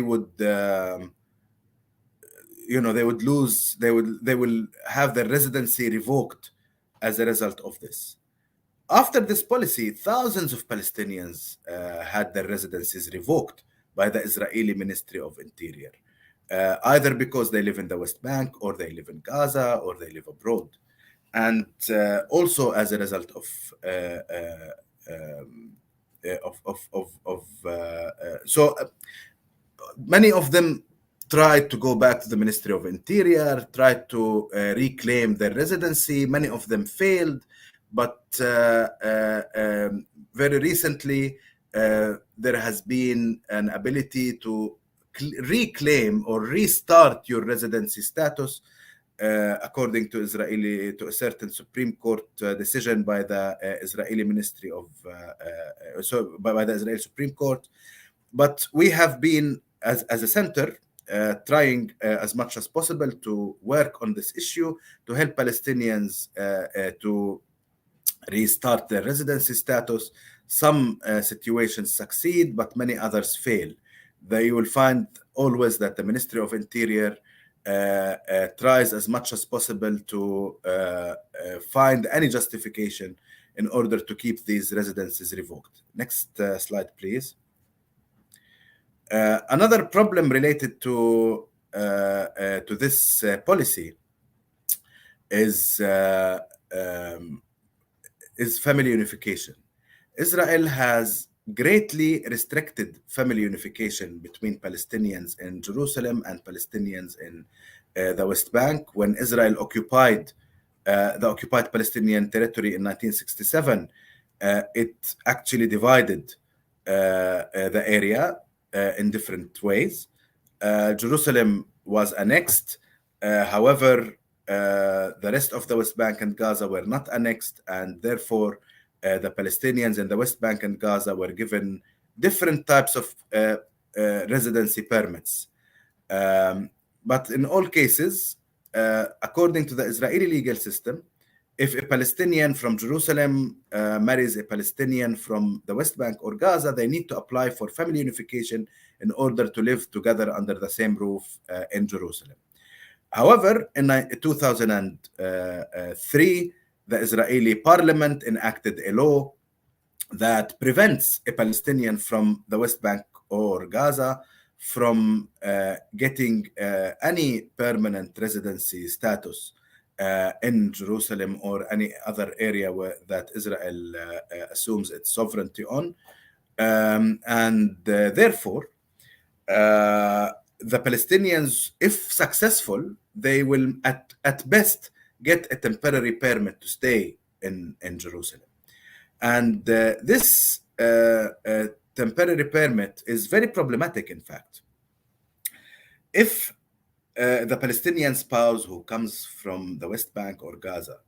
would they will have their residency revoked as a result of this. After this policy, thousands of Palestinians had their residencies revoked by the Israeli Ministry of Interior, either because they live in the West Bank, or they live in Gaza, or they live abroad, and also as a result of so many of them tried to go back to the Ministry of Interior, tried to reclaim their residency. Many of them failed, but very recently there has been an ability to reclaim or restart your residency status according to a certain Supreme Court decision by the Israeli Ministry of by the Israeli Supreme Court. But we have been, as a center, trying as much as possible to work on this issue to help Palestinians to restart their residency status. Some situations succeed, but many others fail. You will find always that the Ministry of Interior tries as much as possible to find any justification in order to keep these residencies revoked. Next slide, please. Another problem related to this policy is family unification. Israel has greatly restricted family unification between Palestinians in Jerusalem and Palestinians in the West Bank. When Israel occupied the occupied Palestinian territory in 1967, it actually divided the area in different ways. Jerusalem was annexed. However, the rest of the West Bank and Gaza were not annexed, and therefore the Palestinians in the West Bank and Gaza were given different types of residency permits. But in all cases, according to the Israeli legal system, if a Palestinian from Jerusalem marries a Palestinian from the West Bank or Gaza, they need to apply for family unification in order to live together under the same roof in Jerusalem. However, in 2003, the Israeli parliament enacted a law that prevents a Palestinian from the West Bank or Gaza from getting any permanent residency status in Jerusalem or any other area that Israel assumes its sovereignty on. And therefore, the Palestinians, if successful, they will at best get a temporary permit to stay in Jerusalem. And this temporary permit is very problematic, in fact. If the Palestinian spouse who comes from the West Bank or Gaza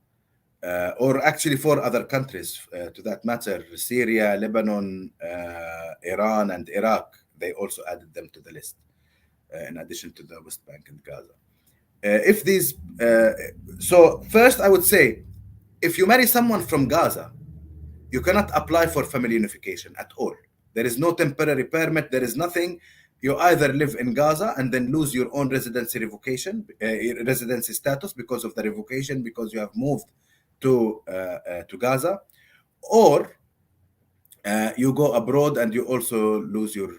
or actually 4 other countries, to that matter, Syria, Lebanon, Iran, and Iraq. They also added them to the list, in addition to the West Bank and Gaza. If these, so first I would say, if you marry someone from Gaza, you cannot apply for family unification at all. There is no temporary permit. There is nothing. You either live in Gaza and then lose your own residency revocation, residency status because of the revocation, because you have moved to Gaza, or you go abroad and you also lose your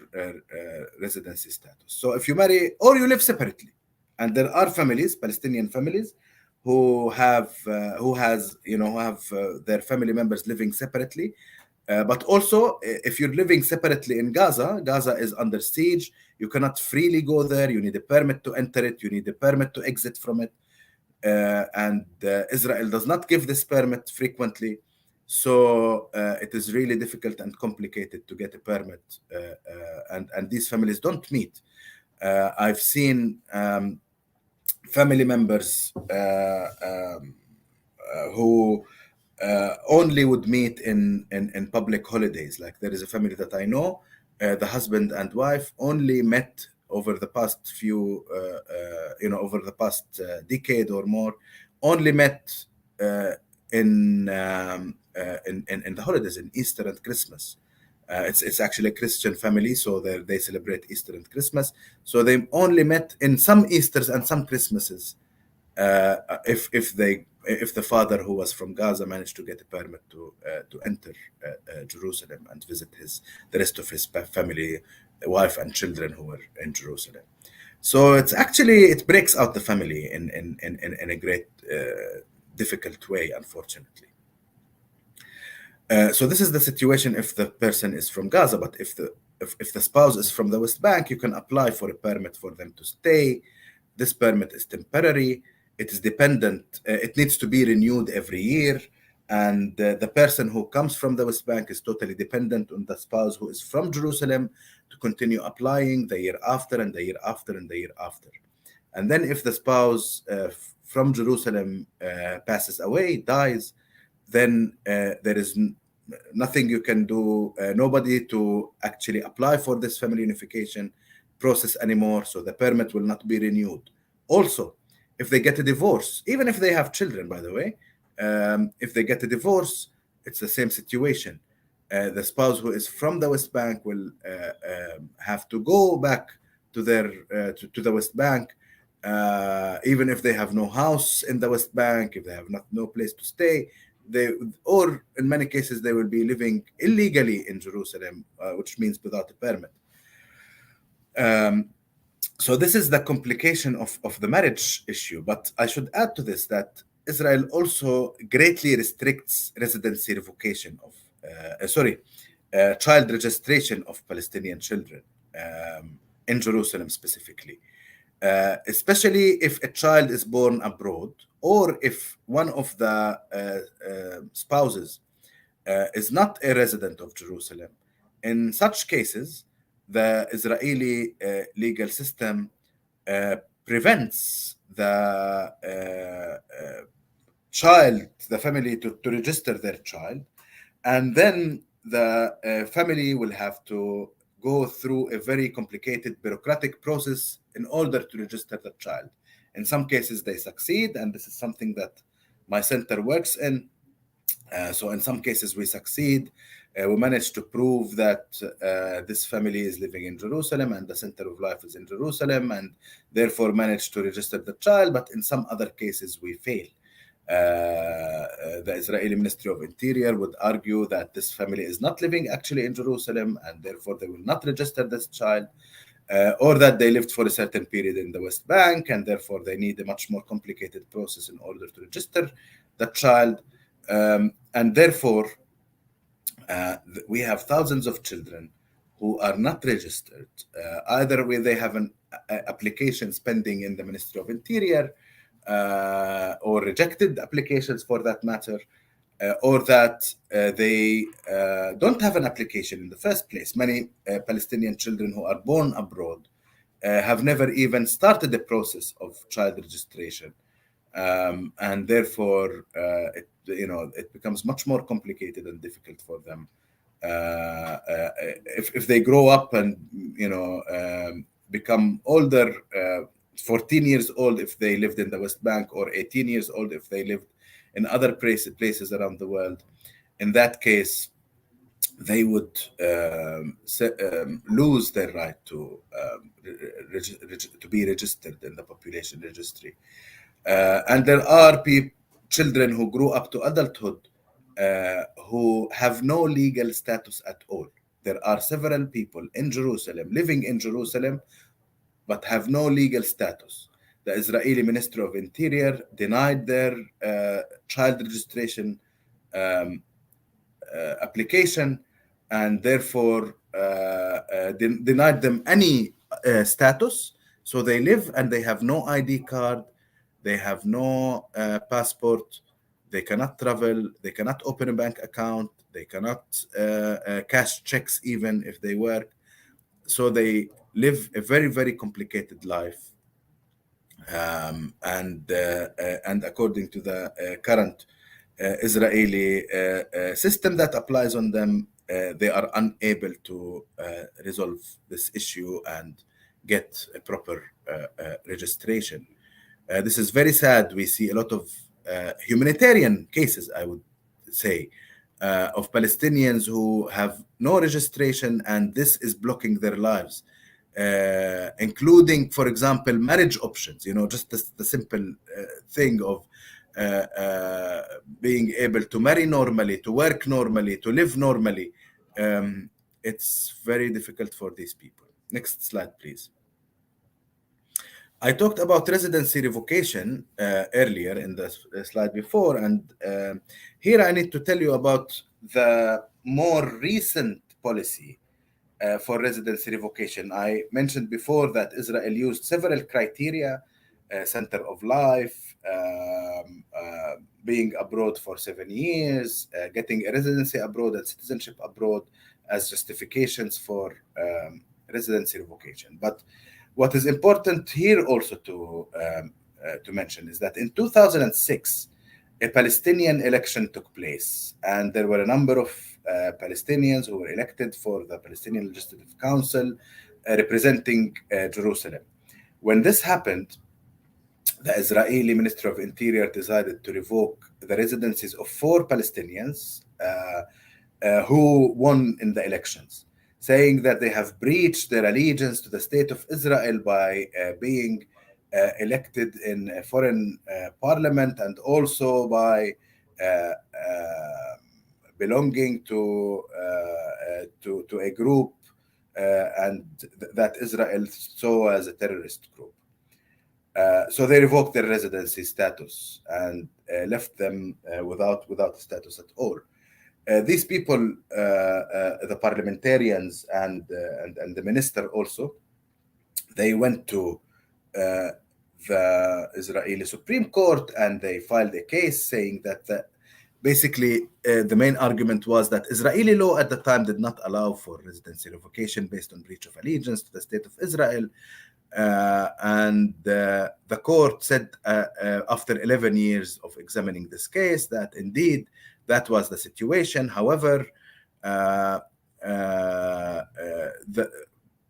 residency status. So if you marry, or you live separately, and there are families, Palestinian families, who have their family members living separately. But also, if you're living separately in Gaza, Gaza is under siege. You cannot freely go there. You need a permit to enter it. You need a permit to exit from it. And Israel does not give this permit frequently. So it is really difficult and complicated to get a permit. And these families don't meet. I've seen family members who only would meet in public holidays. Like there is a family that I know, the husband and wife only met over the past few, over the past decade or more, only met in the holidays, in Easter and Christmas. It's actually a Christian family, so they celebrate Easter and Christmas. So they only met in some Easters and some Christmases. If the father who was from Gaza managed to get a permit to enter Jerusalem and visit the rest of his family, wife and children who were in Jerusalem. So it breaks out the family in a great difficult way, unfortunately. So this is the situation if the person is from Gaza, but if the spouse is from the West Bank, you can apply for a permit for them to stay. This permit is temporary. It is dependent. It needs to be renewed every year. And the person who comes from the West Bank is totally dependent on the spouse who is from Jerusalem to continue applying the year after and the year after and the year after. And then if the spouse from Jerusalem passes away, dies, then there is nothing you can do, nobody to actually apply for this family unification process anymore, so the permit will not be renewed. Also, if they get a divorce, even if they have children, by the way, if they get a divorce, it's the same situation. The spouse who is from the West Bank will have to go back to the West Bank, even if they have no house in the West Bank, if they have no place to stay, or in many cases they will be living illegally in Jerusalem, which means without a permit. So this is the complication of the marriage issue. But I should add to this that Israel also greatly restricts residency revocation of, child registration of Palestinian children in Jerusalem specifically. Especially if a child is born abroad, or if one of the spouses is not a resident of Jerusalem. In such cases, the Israeli legal system prevents the family to register their child, and then the family will have to go through a very complicated bureaucratic process in order to register the child. In some cases, they succeed, and this is something that my center works in. So in some cases, we succeed. We managed to prove that this family is living in Jerusalem and the center of life is in Jerusalem, and therefore managed to register the child. But in some other cases, we fail. The Israeli Ministry of Interior would argue that this family is not living actually in Jerusalem, and therefore they will not register this child. Or that they lived for a certain period in the West Bank, and therefore they need a much more complicated process in order to register the child. And therefore, we have thousands of children who are not registered, either where they have an application pending in the Ministry of Interior, or rejected applications for that matter, or that they don't have an application in the first place. Many Palestinian children who are born abroad have never even started the process of child registration. and therefore it becomes much more complicated and difficult for them if they grow up and become older, 14 years old if they lived in the West Bank, or 18 years old if they lived in other places around the world. In that case, they would lose their right to be registered in the population registry. And there are children who grew up to adulthood who have no legal status at all. There are several people in Jerusalem, living in Jerusalem, but have no legal status. The Israeli Ministry of Interior denied their child registration application, and therefore denied them any status. So they live and they have no ID card, they have no passport, they cannot travel, they cannot open a bank account, they cannot cash checks even if they work. So they live a very, very complicated life. And according to the current Israeli system that applies on them, they are unable to resolve this issue and get a proper registration. This is very sad. We see a lot of humanitarian cases, I would say, of Palestinians who have no registration, and this is blocking their lives, including, for example, marriage options. Just the simple thing of being able to marry normally, to work normally, to live normally. It's very difficult for these people. Next slide, please. I talked about residency revocation earlier in the slide before, and here I need to tell you about the more recent policy for residency revocation. I mentioned before that Israel used several criteria: center of life, being abroad for 7 years, getting a residency abroad and citizenship abroad as justifications for residency revocation. But what is important here also to mention is that in 2006, a Palestinian election took place, and there were a number of Palestinians who were elected for the Palestinian Legislative Council representing Jerusalem. When this happened, the Israeli Ministry of Interior decided to revoke the residencies of 4 Palestinians who won in the elections, saying that they have breached their allegiance to the state of Israel by being elected in a foreign parliament, and also by belonging to a group and that Israel saw as a terrorist group. So they revoked their residency status and left them without status at all. These people, the parliamentarians and the minister also, they went to the Israeli Supreme Court and they filed a case saying that basically the main argument was that Israeli law at the time did not allow for residency revocation based on breach of allegiance to the state of Israel. And the court said after 11 years of examining this case that indeed that was the situation. However, that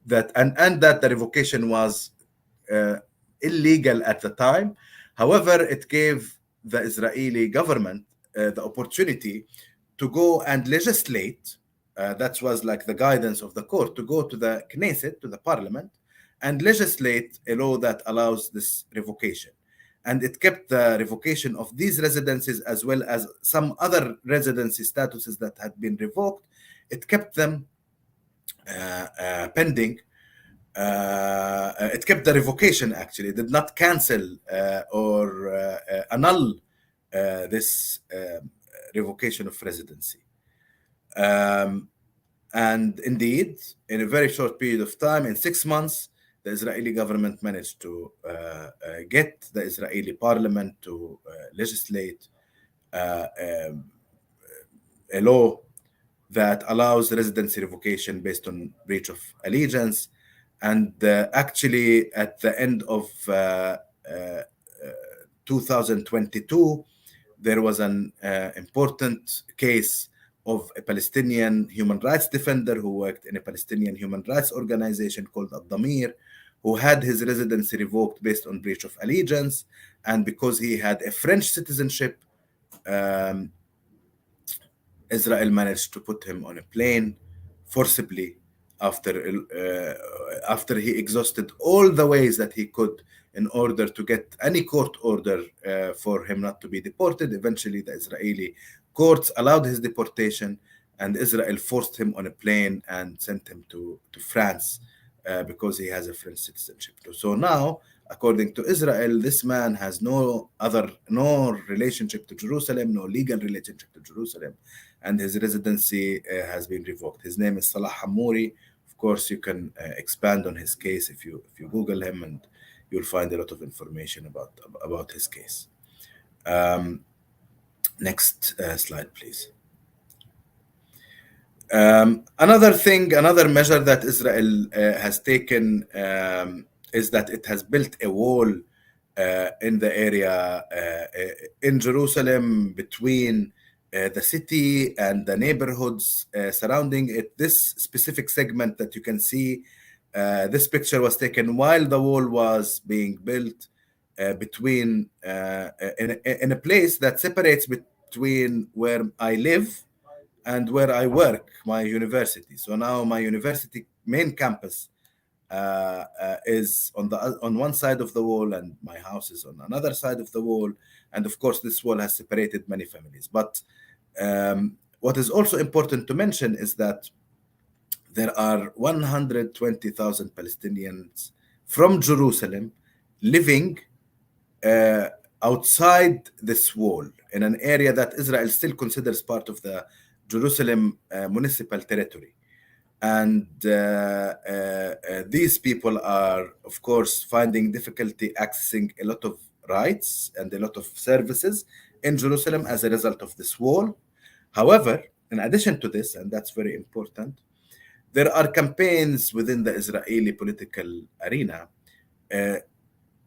the revocation was illegal at the time. However, it gave the Israeli government the opportunity to go and legislate. That was like the guidance of the court, to go to the Knesset, to the parliament, and legislate a law that allows this revocation. And it kept the revocation of these residencies as well as some other residency statuses that had been revoked. It kept them pending. It kept the revocation, actually. It did not cancel or annul this revocation of residency. And indeed, in a very short period of time, in 6 months, the Israeli government managed to get the Israeli parliament to legislate a law that allows residency revocation based on breach of allegiance. And actually, at the end of 2022, there was an important case of a Palestinian human rights defender who worked in a Palestinian human rights organization called Al-Damir, who had his residency revoked based on breach of allegiance. And because he had a French citizenship, Israel managed to put him on a plane forcibly after he exhausted all the ways that he could in order to get any court order for him not to be deported. Eventually, the Israeli courts allowed his deportation, and Israel forced him on a plane and sent him to France because he has a French citizenship. So now, according to Israel, this man has no relationship to Jerusalem, no legal relationship to Jerusalem, and his residency has been revoked. His name is Salah Hamouri. Of course, you can expand on his case if you Google him, and you'll find a lot of information about his case. Next slide, please. Another measure that Israel has taken is that it has built a wall in the area in Jerusalem between the city and the neighborhoods surrounding it. This specific segment that you can see, this picture was taken while the wall was being built between in a place that separates between where I live and where I work, my university. So now my university main campus is on one side of the wall, and my house is on another side of the wall. And of course, this wall has separated many families. But what is also important to mention is that there are 120,000 Palestinians from Jerusalem living outside this wall in an area that Israel still considers part of the Jerusalem municipal territory. And these people are, of course, finding difficulty accessing a lot of rights and a lot of services in Jerusalem as a result of this wall. However, in addition to this, and that's very important, there are campaigns within the Israeli political arena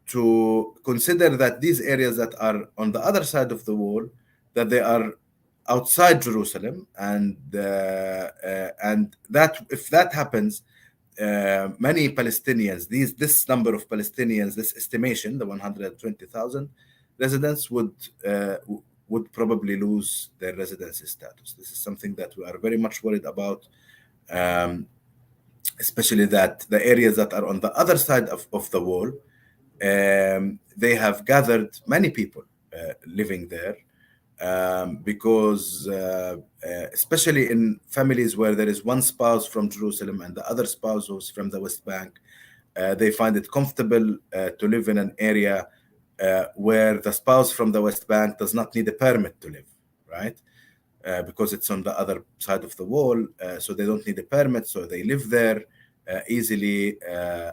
to consider that these areas that are on the other side of the wall, that they are outside Jerusalem, and that if that happens, many Palestinians, this number of Palestinians, this estimation, the 120,000 residents would probably lose their residency status. This is something that we are very much worried about, especially that the areas that are on the other side of the wall, they have gathered many people living there. Because especially in families where there is one spouse from Jerusalem and the other spouse who's from the West Bank, they find it comfortable to live in an area where the spouse from the West Bank does not need a permit to live, right? Because it's on the other side of the wall, so they don't need a permit, so they live there easily,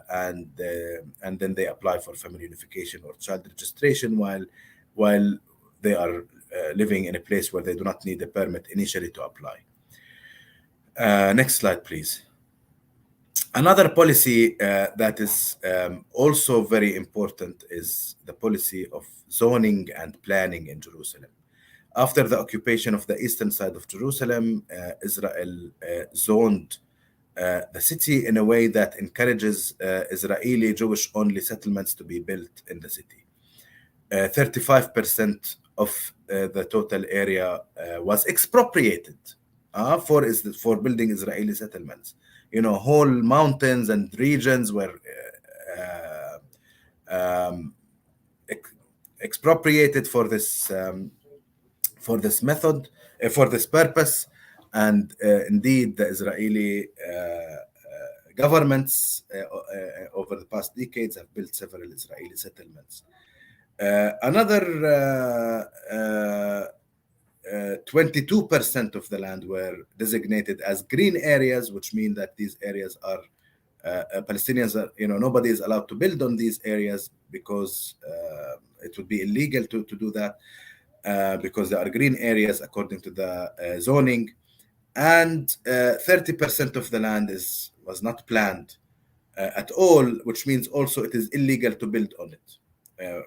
and then they apply for family unification or child registration while they are living in a place where they do not need a permit initially to apply. Next slide, please. Another policy that is also very important is the policy of zoning and planning in Jerusalem. After the occupation of the eastern side of Jerusalem, Israel zoned the city in a way that encourages Israeli Jewish-only settlements to be built in the city. 35% of the total area was expropriated for building Israeli settlements. You know, whole mountains and regions were expropriated for this method, for this purpose. And indeed, the Israeli governments over the past decades have built several Israeli settlements. Another 22% of the land were designated as green areas, which mean that these areas are Palestinians are, nobody is allowed to build on these areas because it would be illegal to do that because there are green areas according to the zoning, and 30% of the land was not planned at all, which means also it is illegal to build on it.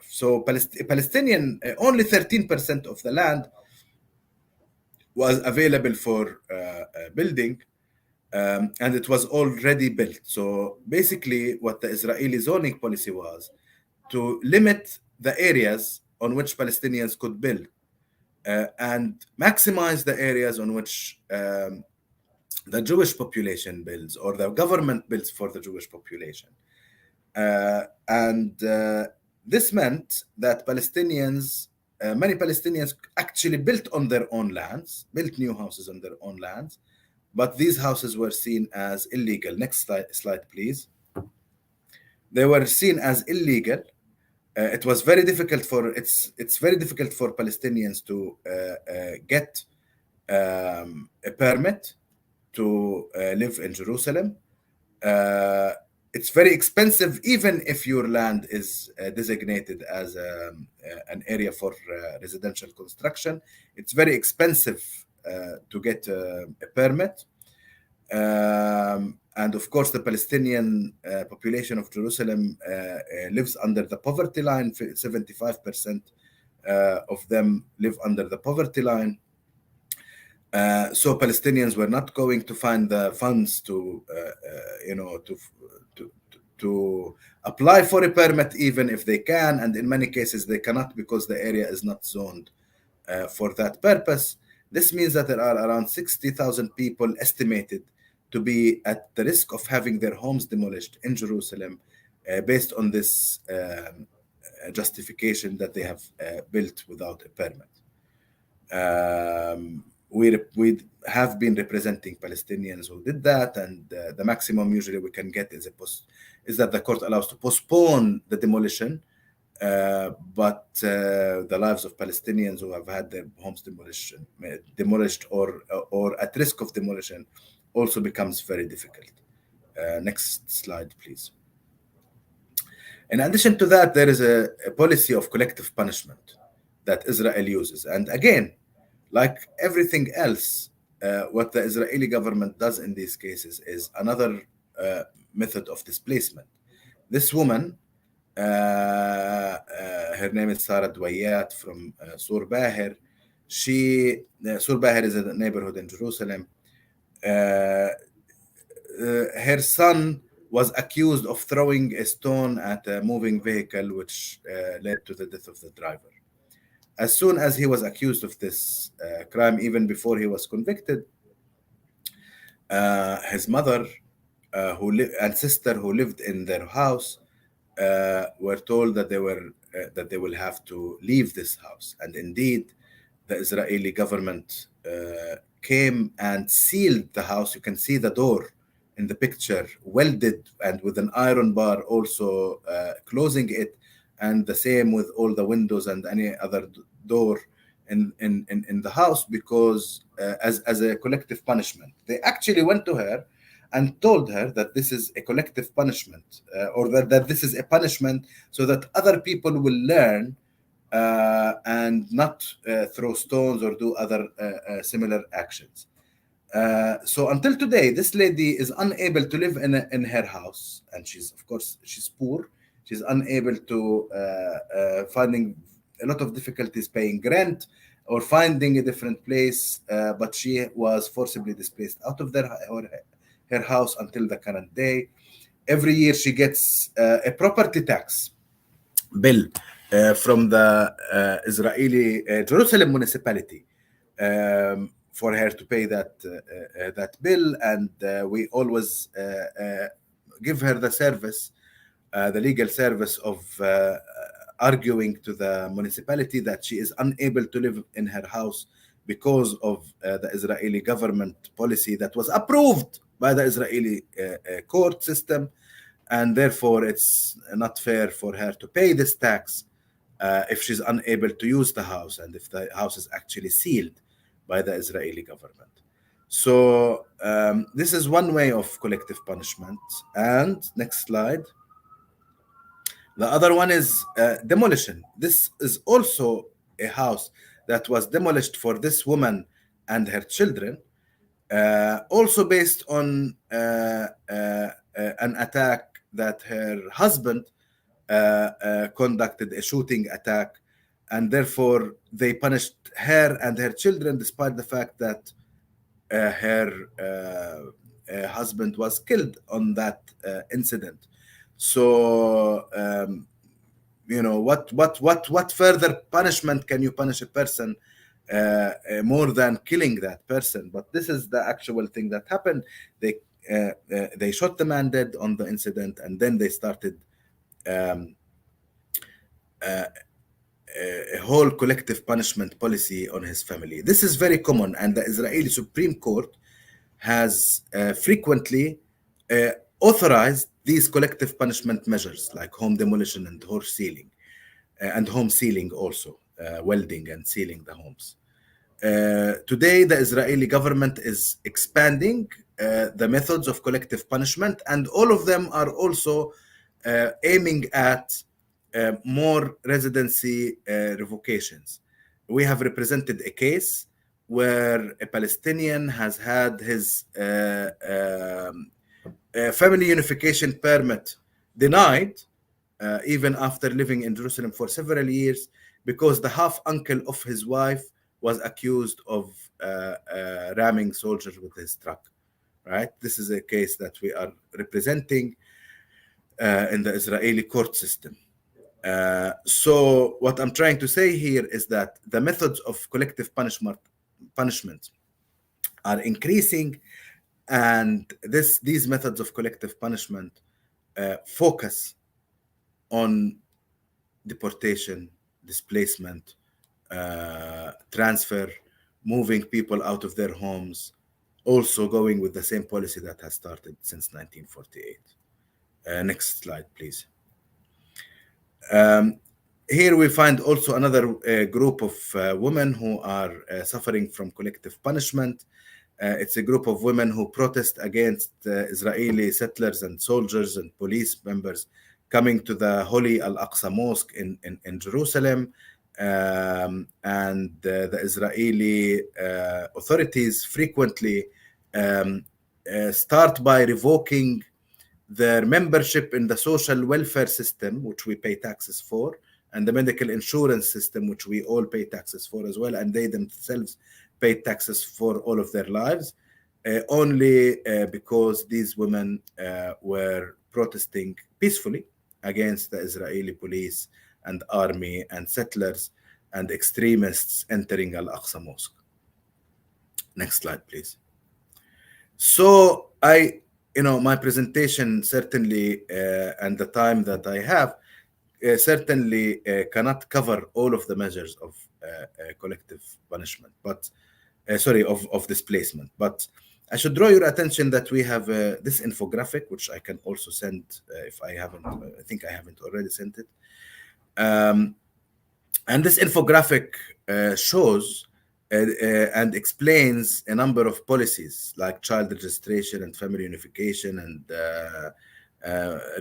So Palestinian, only 13% of the land was available for building, and it was already built. So basically what the Israeli zoning policy was to limit the areas on which Palestinians could build and maximize the areas on which the Jewish population builds or the government builds for the Jewish population. This meant that Palestinians, many Palestinians actually built on their own lands, built new houses on their own lands, but these houses were seen as illegal. Next slide, please. They were seen as illegal. It was very difficult for it's very difficult for Palestinians to get a permit to live in Jerusalem. It's very expensive, even if your land is designated as an area for residential construction. It's very expensive to get a permit. And of course, the Palestinian population of Jerusalem lives under the poverty line. 75% of them live under the poverty line. So Palestinians were not going to find the funds to, to apply for a permit, even if they can. And in many cases, they cannot because the area is not zoned for that purpose. This means that there are around 60,000 people estimated to be at the risk of having their homes demolished in Jerusalem based on this justification that they have built without a permit. We have been representing Palestinians who did that, and the maximum usually we can get is that the court allows to postpone the demolition, but the lives of Palestinians who have had their homes demolished or at risk of demolition also becomes very difficult. Next slide, please. In addition to that, there is a policy of collective punishment that Israel uses. And again, like everything else, what the Israeli government does in these cases is another method of displacement. This woman, her name is Sarah Dwayat from Sur Bahir. Sur Bahir is a neighborhood in Jerusalem. Her son was accused of throwing a stone at a moving vehicle, which led to the death of the driver. As soon as he was accused of this crime, even before he was convicted, his mother and sister who lived in their house were told that they will have to leave this house. And indeed, the Israeli government came and sealed the house. You can see the door in the picture, welded and with an iron bar also closing it, and the same with all the windows and any other door in the house, because as a collective punishment. They actually went to her and told her that this is a collective punishment, or that this is a punishment so that other people will learn and not throw stones or do other similar actions. So until today, this lady is unable to live in her house, and she's poor. She's unable to finding a lot of difficulties paying rent or finding a different place, but she was forcibly displaced out of her house until the current day. Every year she gets a property tax bill from the Israeli Jerusalem municipality for her to pay that bill, and we always give her the service, the legal service of arguing to the municipality that she is unable to live in her house because of the Israeli government policy that was approved by the Israeli court system, and therefore it's not fair for her to pay this tax if she's unable to use the house and if the house is actually sealed by the Israeli government. So this is one way of collective punishment. And next slide. The other one is demolition. This is also a house that was demolished for this woman and her children, also based on an attack that her husband conducted a shooting attack, and therefore they punished her and her children despite the fact that her husband was killed on that incident. So what further punishment can you punish a person more than killing that person? But this is the actual thing that happened. They shot the man dead on the incident, and then they started a whole collective punishment policy on his family. This is very common, and the Israeli Supreme Court has frequently authorized these collective punishment measures like home demolition and home sealing also, welding and sealing the homes. Today, the Israeli government is expanding the methods of collective punishment, and all of them are also aiming at more residency revocations. We have represented a case where a Palestinian has had his family unification permit denied, even after living in Jerusalem for several years, because the half-uncle of his wife was accused of ramming soldiers with his truck. Right? This is a case that we are representing in the Israeli court system. So what I'm trying to say here is that the methods of collective punishment are increasing, and these methods of collective punishment focus on deportation, displacement, transfer, moving people out of their homes, also going with the same policy that has started since 1948. Next slide, please. Here we find also another group of women who are suffering from collective punishment. It's a group of women who protest against Israeli settlers and soldiers and police members coming to the Holy Al-Aqsa Mosque in Jerusalem. And the Israeli authorities frequently start by revoking their membership in the social welfare system, which we pay taxes for, and the medical insurance system, which we all pay taxes for as well, and they themselves pay taxes for all of their lives, only because these women were protesting peacefully against the Israeli police and army and settlers and extremists entering Al-Aqsa Mosque. Next slide, please. So my presentation certainly, and the time that I have, certainly cannot cover all of the measures of collective punishment, but of displacement. But I should draw your attention that we have this infographic, which I can also send if I haven't. I think I haven't already sent it. And this infographic shows and explains a number of policies like child registration and family unification and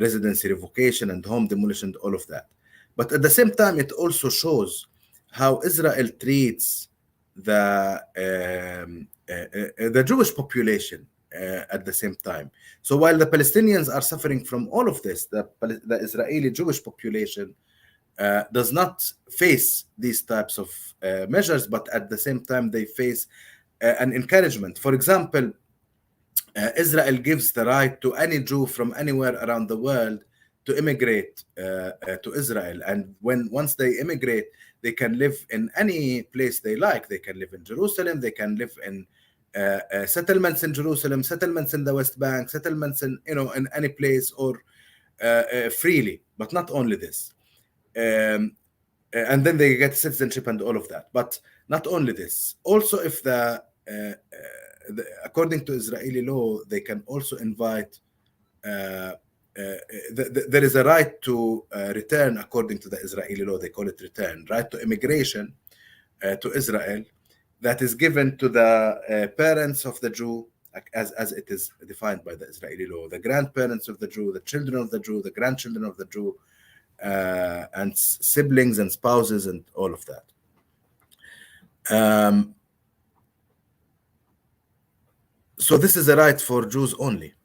residency revocation and home demolition, all of that. But at the same time, it also shows how Israel treats the Jewish population at the same time. So while the Palestinians are suffering from all of this, the Israeli Jewish population does not face these types of measures, but at the same time they face an encouragement. For example, Israel gives the right to any Jew from anywhere around the world to immigrate to Israel, and once they immigrate, they can live in any place they like. They can live in Jerusalem, they can live in settlements in Jerusalem, settlements in the West Bank, settlements in in any place, or freely. But not only this. And then they get citizenship and all of that. But not only this, also if according to Israeli law, they can also invite, there is a right to return according to the Israeli law. They call it return, right to immigration to Israel, that is given to the parents of the Jew, as it is defined by the Israeli law, the grandparents of the Jew, the children of the Jew, the grandchildren of the Jew, and siblings and spouses and all of that. So this is a right for Jews only.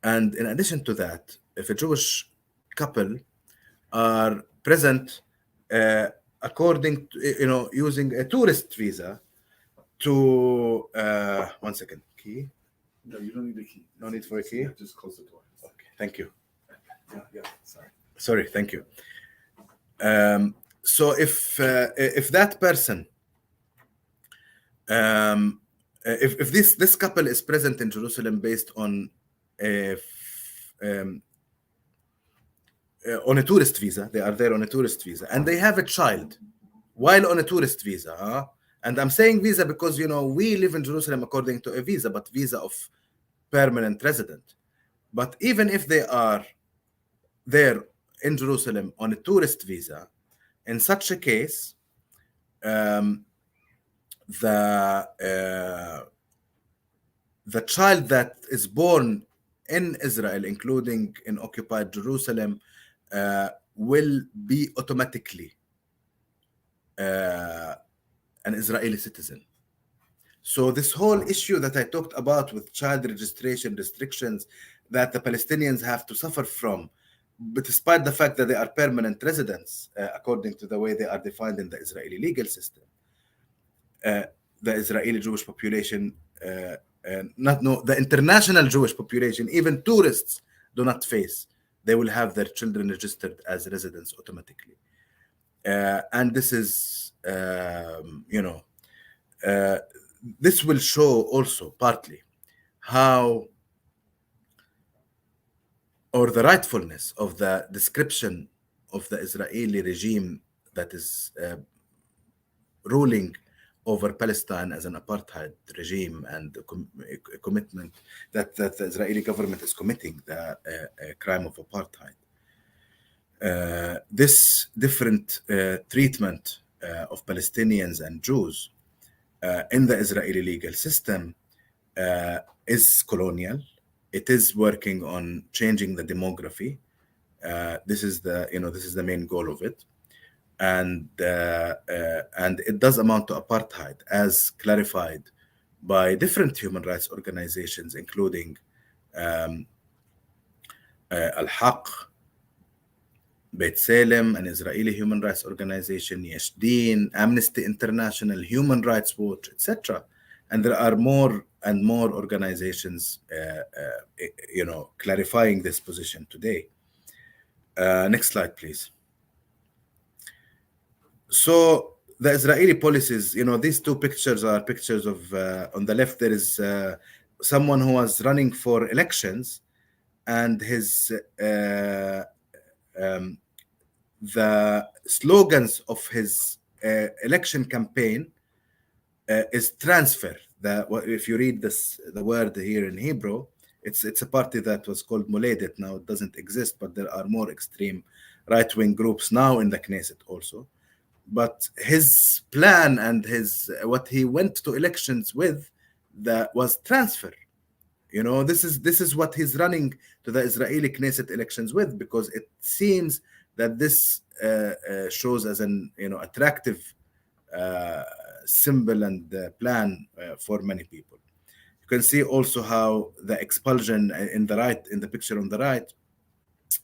And in addition to that, if a Jewish couple are present according to, using a tourist visa to, 1 second, key? No, you don't need a key. No need for a key? Yeah, just close the door. Okay, thank you. Yeah, sorry. Sorry, thank you. So if that person, if this couple is present in Jerusalem based on a tourist visa, they are there on a tourist visa, and they have a child while on a tourist visa, and I'm saying visa because we live in Jerusalem according to a visa, but visa of permanent resident. But even if they are there in Jerusalem on a tourist visa, in such a case, the child that is born in Israel, including in occupied Jerusalem, will be automatically an Israeli citizen. So this whole issue that I talked about with child registration restrictions that the Palestinians have to suffer from, but despite the fact that they are permanent residents, according to the way they are defined in the Israeli legal system, the Israeli Jewish population, the international Jewish population, even tourists do not face. They will have their children registered as residents automatically. And this is, this will show also partly how, or the rightfulness of the description of the Israeli regime that is ruling over Palestine as an apartheid regime, and the commitment that the Israeli government is committing the crime of apartheid. This different treatment of Palestinians and Jews in the Israeli legal system is colonial. It is working on changing the demography. This is the main goal of it, and it does amount to apartheid, as clarified by different human rights organizations, including Al-Haq, Beit Salem, an Israeli human rights organization, Yesh Din, Amnesty International, Human Rights Watch, etc. And there are more and more organizations, clarifying this position today. Next slide, please. So the Israeli policies, these two pictures are pictures of, on the left, there is someone who was running for elections, and his the slogans of his election campaign is transfer. If you read the word here in Hebrew, it's a party that was called Moledet. Now it doesn't exist, but there are more extreme right-wing groups now in the Knesset also. But his plan and what he went to elections with was transfer. This is what he's running to the Israeli Knesset elections with, because it seems that this shows as an attractive symbol and plan for many people. You can see also how the expulsion in the picture on the right,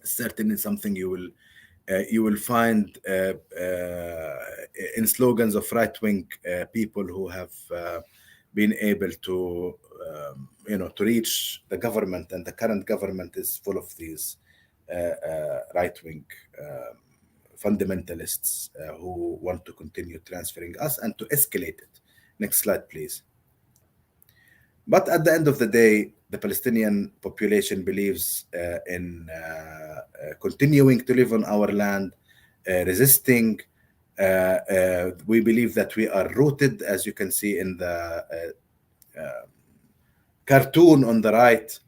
certainly something you will find in slogans of right-wing people who have been able to to reach the government, and the current government is full of these right-wing fundamentalists who want to continue transferring us and to escalate it. Next slide, please. But at the end of the day, the Palestinian population believes in continuing to live on our land, resisting. We believe that we are rooted, as you can see in the cartoon on the right,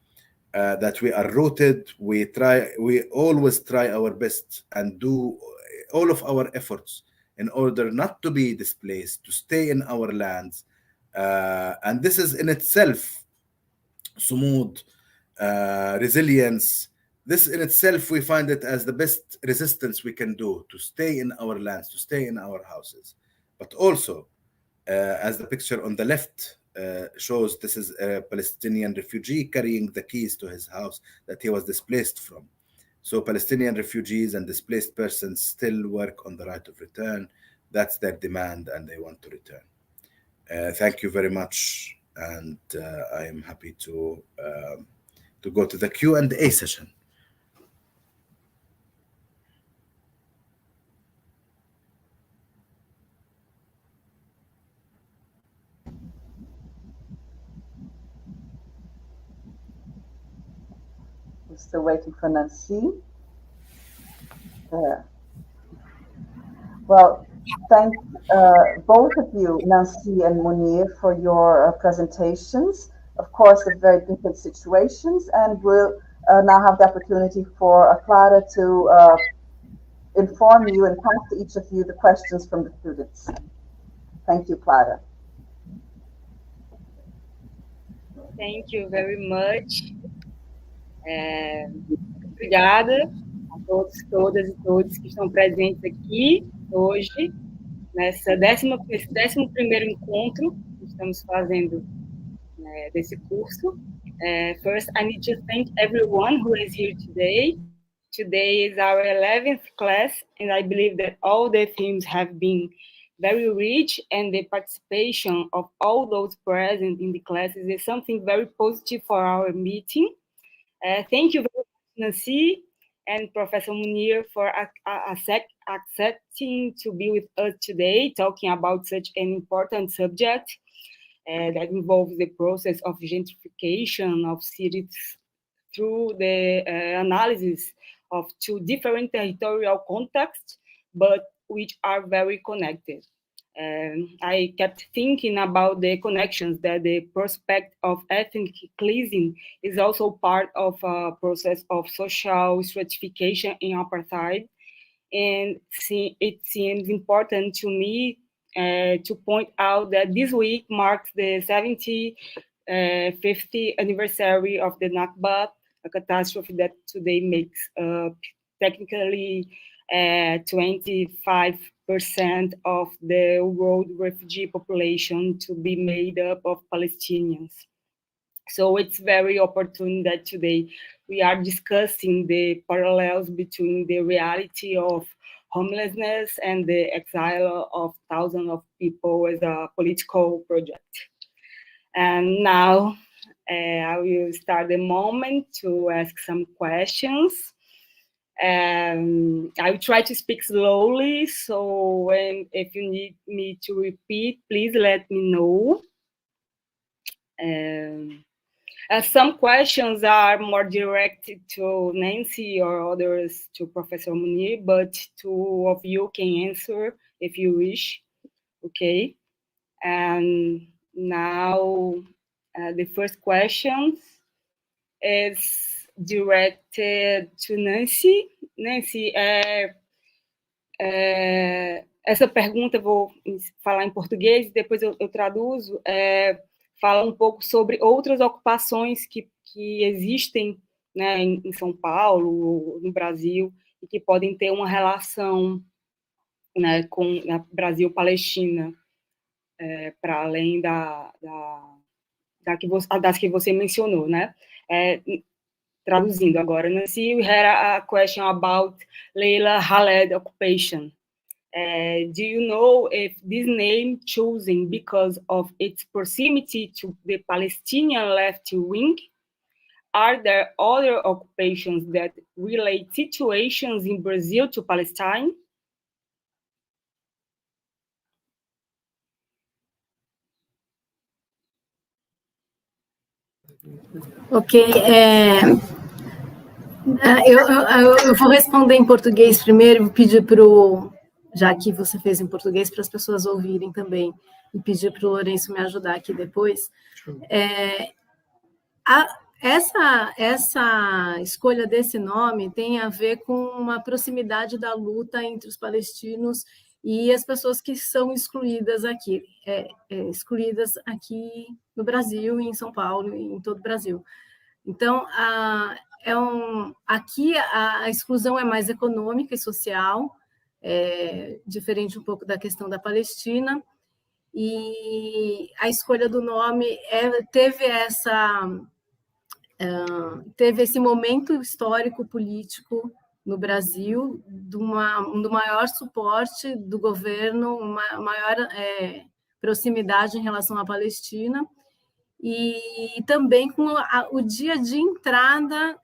that we are rooted. We always try our best and do all of our efforts in order not to be displaced, to stay in our lands. And this is in itself sumud, resilience. This in itself, we find it as the best resistance we can do, to stay in our lands, to stay in our houses. But also, as the picture on the left shows, this is a Palestinian refugee carrying the keys to his house that he was displaced from. So Palestinian refugees and displaced persons still work on the right of return. That's their demand, and they want to return. Thank you very much, and I am happy to go to the Q&A session. We're still waiting for Nanci. Well, thank both of you, Nanci and Munir, for your presentations. Of course, they're very different situations, and we'll now have the opportunity for Clara to inform you and pass to each of you the questions from the students. Thank you, Clara. Thank you very much. Obrigada a todos, todas e todos que estão presentes aqui hoje, nesse 11º encontro que estamos fazendo desse curso. First, I need to thank everyone who is here today. Today is our 11th class, and I believe that all the themes have been very rich, and the participation of all those present in the classes is something very positive for our meeting. Thank you very much, Nanci and Professor Munir, for accepting to be with us today, talking about such an important subject that involves the process of gentrification of cities through the analysis of two different territorial contexts, but which are very connected. I kept thinking about the connections that the prospect of ethnic cleansing is also part of a process of social stratification in apartheid. And it seems important to me to point out that this week marks the 75th anniversary of the Nakba, a catastrophe that today makes technically 25% of the world refugee population to be made up of Palestinians. So it's very opportune that today we are discussing the parallels between the reality of homelessness and the exile of thousands of people as a political project. And now I will start the moment to ask some questions. I will try to speak slowly, so if you need me to repeat, please let me know. Some questions are more directed to Nanci or others to Professor Munir, but two of you can answer if you wish. Okay. And now the first question is directed to Nanci. Nanci, essa pergunta eu vou falar em português, depois eu traduzo. Fala um pouco sobre outras ocupações que existem, né, em São Paulo, no Brasil, e que podem ter uma relação, né, com a Brasil-Palestina, para além das que você mencionou, né? Traduzindo agora, Nanci, we had a question about Leila Khaled occupation. Do you know if this name chosen because of its proximity to the Palestinian left wing? Are there other occupations that relate situations in Brazil to Palestine? Ok, eu vou responder em português primeiro, vou pedir já que você fez em português, para as pessoas ouvirem também, e pedir para o Lourenço me ajudar aqui depois. Essa escolha desse nome tem a ver com uma proximidade da luta entre os palestinos e as pessoas que são excluídas aqui no Brasil, em São Paulo, em todo o Brasil. Então, aqui a exclusão é mais econômica e social, diferente um pouco da questão da Palestina, e a escolha do nome teve teve esse momento histórico político no Brasil, do maior suporte do governo, uma maior proximidade em relação à Palestina, e também com o dia de entrada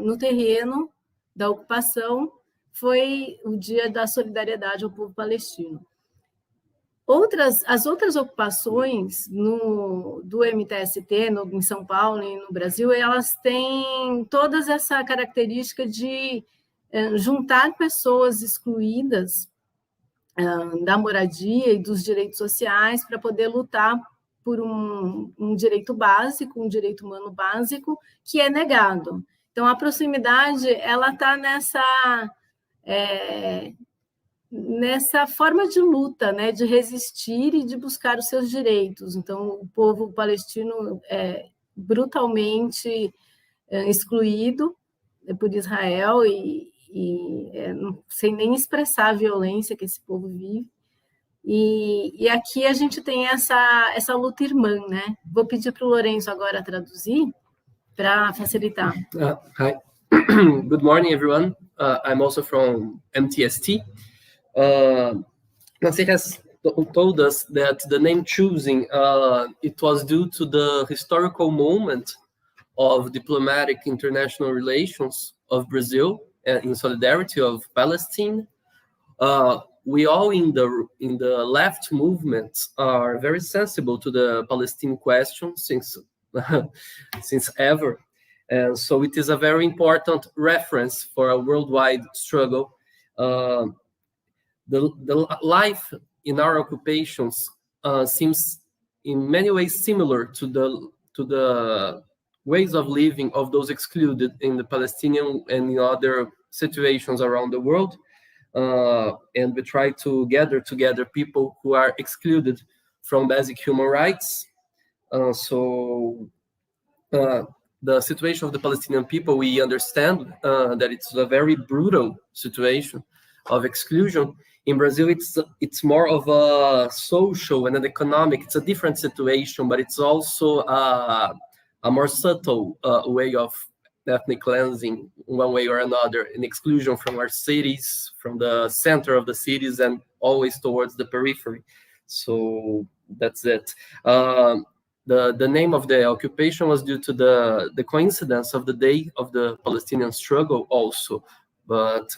no terreno da ocupação, foi o dia da solidariedade ao povo palestino. As outras ocupações do MTST, em São Paulo e no Brasil, elas têm todas essa característica de juntar pessoas excluídas da moradia e dos direitos sociais para poder lutar por um direito básico, um direito humano básico, que é negado. Então, a proximidade ela está nessa forma de luta, né, de resistir e de buscar os seus direitos. Então, o povo palestino é brutalmente excluído por Israel e sem nem expressar a violência que esse povo vive. E aqui a gente tem essa luta irmã, né? Vou pedir para o Lourenço agora traduzir para facilitar. Hi. Good morning, everyone. I'm also from MTST. Nanci has told us that the name choosing, it was due to the historical moment of diplomatic international relations of Brazil in solidarity of Palestine. We all in the left movement are very sensible to the Palestinian question since ever, and so it is a very important reference for a worldwide struggle. The life in our occupations seems in many ways similar to the ways of living of those excluded in the Palestinian and in other situations around the world. And we try to gather together people who are excluded from basic human rights. So the situation of the Palestinian people, we understand that it's a very brutal situation of exclusion. In Brazil, it's more of a social and an economic. It's a different situation, but it's also a more subtle way of ethnic cleansing, one way or another, an exclusion from our cities, from the center of the cities, and always towards the periphery. So that's it. The name of the occupation was due to the coincidence of the day of the Palestinian struggle also, but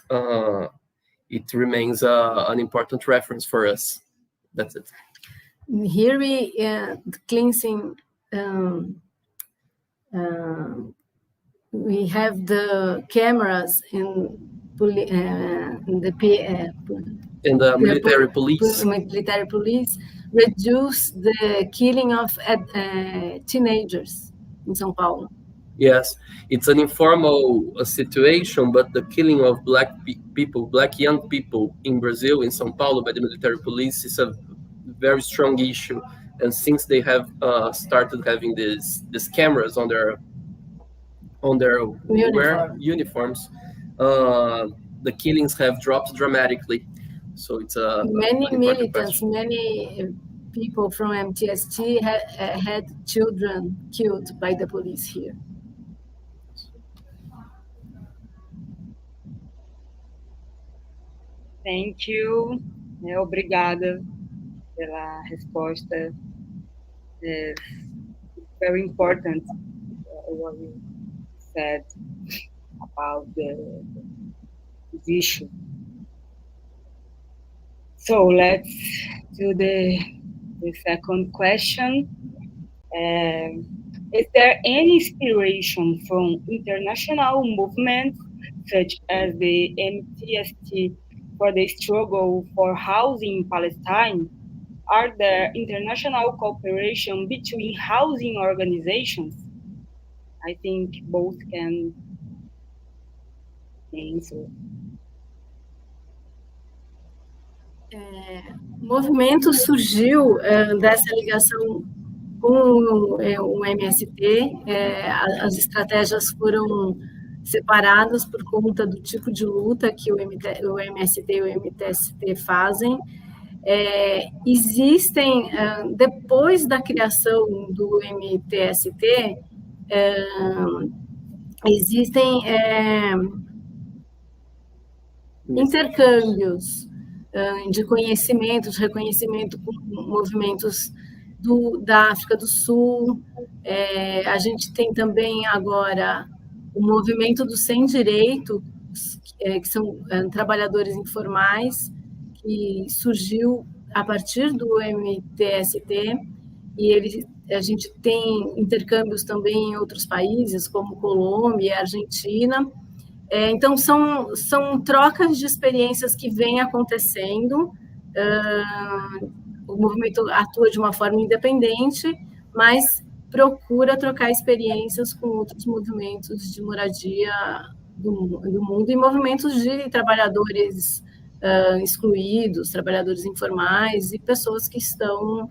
it remains an important reference for us. That's it. Here we cleansing. We have the cameras in the military police. Military police reduce the killing of teenagers in São Paulo. Yes, it's an informal situation, but the killing of black young people in Brazil, in São Paulo, by the military police is a very strong issue. And since they have started having these cameras on their uniforms, the killings have dropped dramatically. So it's many militants, many people from MTST had children killed by the police here. Thank you. Obrigada pela resposta. Very important what you said about this issue. So let's do the second question. Is there any inspiration from international movements such as the MTST for the struggle for housing in Palestine? Are there international cooperation between housing organizations? I think both can answer. O movimento surgiu dessa ligação com o MST. As estratégias foram separadas por conta do tipo de luta que o MST e o MTST fazem. Existem, depois da criação do MTST, existem intercâmbios de conhecimento, de reconhecimento com movimentos da África do Sul. A gente tem também agora o movimento dos sem direito, que são trabalhadores informais, que surgiu a partir do MTST, e a gente tem intercâmbios também em outros países, como Colômbia e Argentina. Então, são trocas de experiências que vêm acontecendo. O movimento atua de uma forma independente, mas procura trocar experiências com outros movimentos de moradia do mundo e movimentos de trabalhadores excluídos, trabalhadores informais e pessoas que estão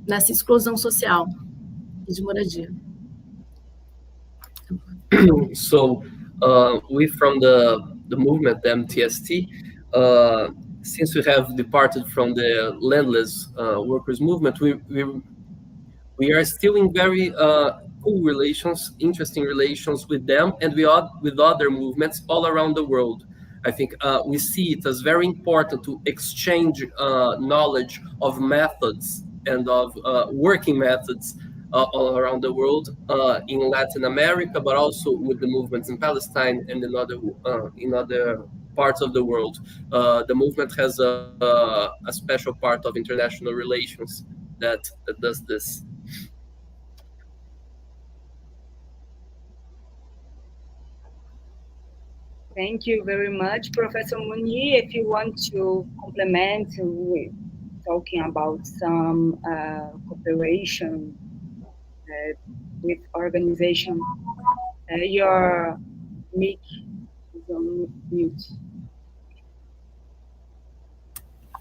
nessa exclusão social e de moradia. So, we from the movement, the MTST, since we have departed from the landless workers movement, we are still in very cool relations, interesting relations with them and with other movements all around the world. I think we see it as very important to exchange knowledge of methods and of working methods all around the world, in Latin America, but also with the movements in Palestine and in other parts of the world. The movement has a special part of international relations that does this. Thank you very much, Professor Munir. If you want to complement with talking about some cooperation with organization, your mic is on mute.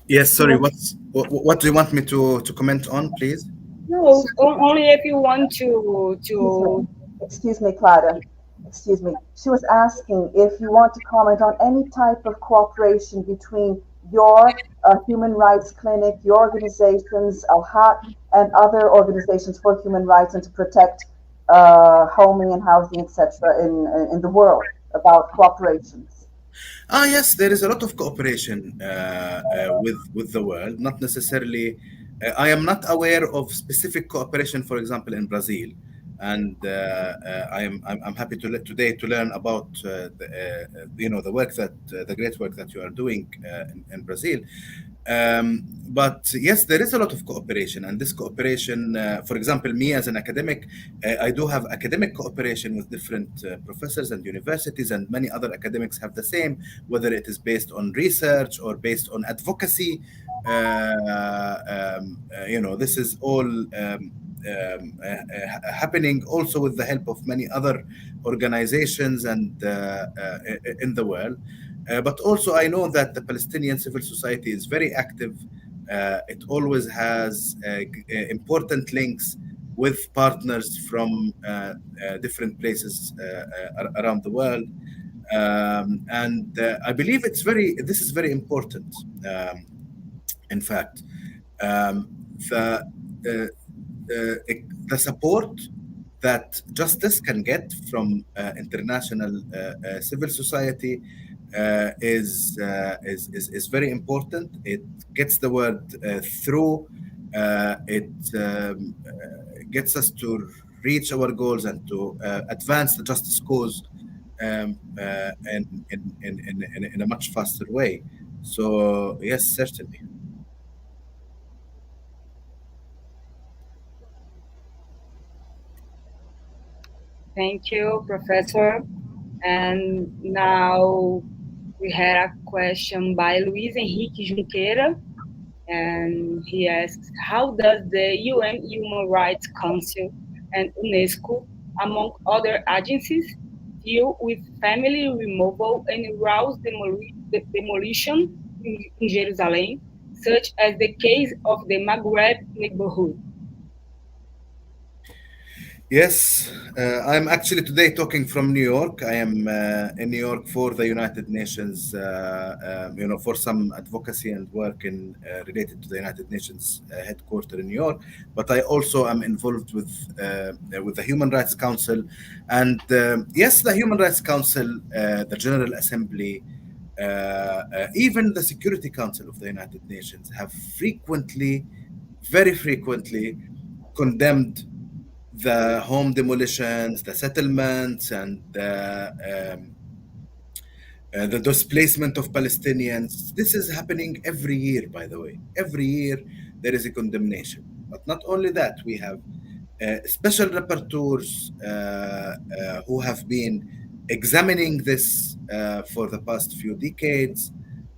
Yes, sorry. What do you want me to comment on, please? No, only if you want to. Excuse me, Clara. Excuse me. She was asking if you want to comment on any type of cooperation between your human rights clinic, your organizations, Al-Quds, and other organizations for human rights and to protect homing and housing, etc., in the world, about cooperations. Yes, there is a lot of cooperation with the world. Not necessarily. I am not aware of specific cooperation, for example, in Brazil, and I'm happy today to learn about the work the great work that you are doing in Brazil. But yes, there is a lot of cooperation, and this cooperation, for example, me as an academic, I do have academic cooperation with different professors and universities, and many other academics have the same, whether it is based on research or based on advocacy. This is all happening also with the help of many other organizations and in the world. But also I know that the Palestinian civil society is very active. It always has important links with partners from different places around the world. And I believe this is very important. In fact, the support that justice can get from international civil society is very important. It gets the word through. It gets us to reach our goals and to advance the justice cause in a much faster way. So yes, certainly. Thank you, Professor. And now we had a question by Luis Henrique Junqueira, and he asks, how does the UN Human Rights Council and UNESCO, among other agencies, deal with family removal and house demolition in Jerusalem, such as the case of the Maghreb neighborhood? Yes, I'm actually today talking from New York. I am in New York for the United Nations, for some advocacy and work related to the United Nations headquarters in New York. But I also am involved with the Human Rights Council, and yes, the Human Rights Council, the General Assembly, even the Security Council of the United Nations have very frequently condemned the home demolitions, the settlements, and the displacement of Palestinians. This is happening every year, by the way. Every year there is a condemnation. But not only that, we have special rapporteurs who have been examining this for the past few decades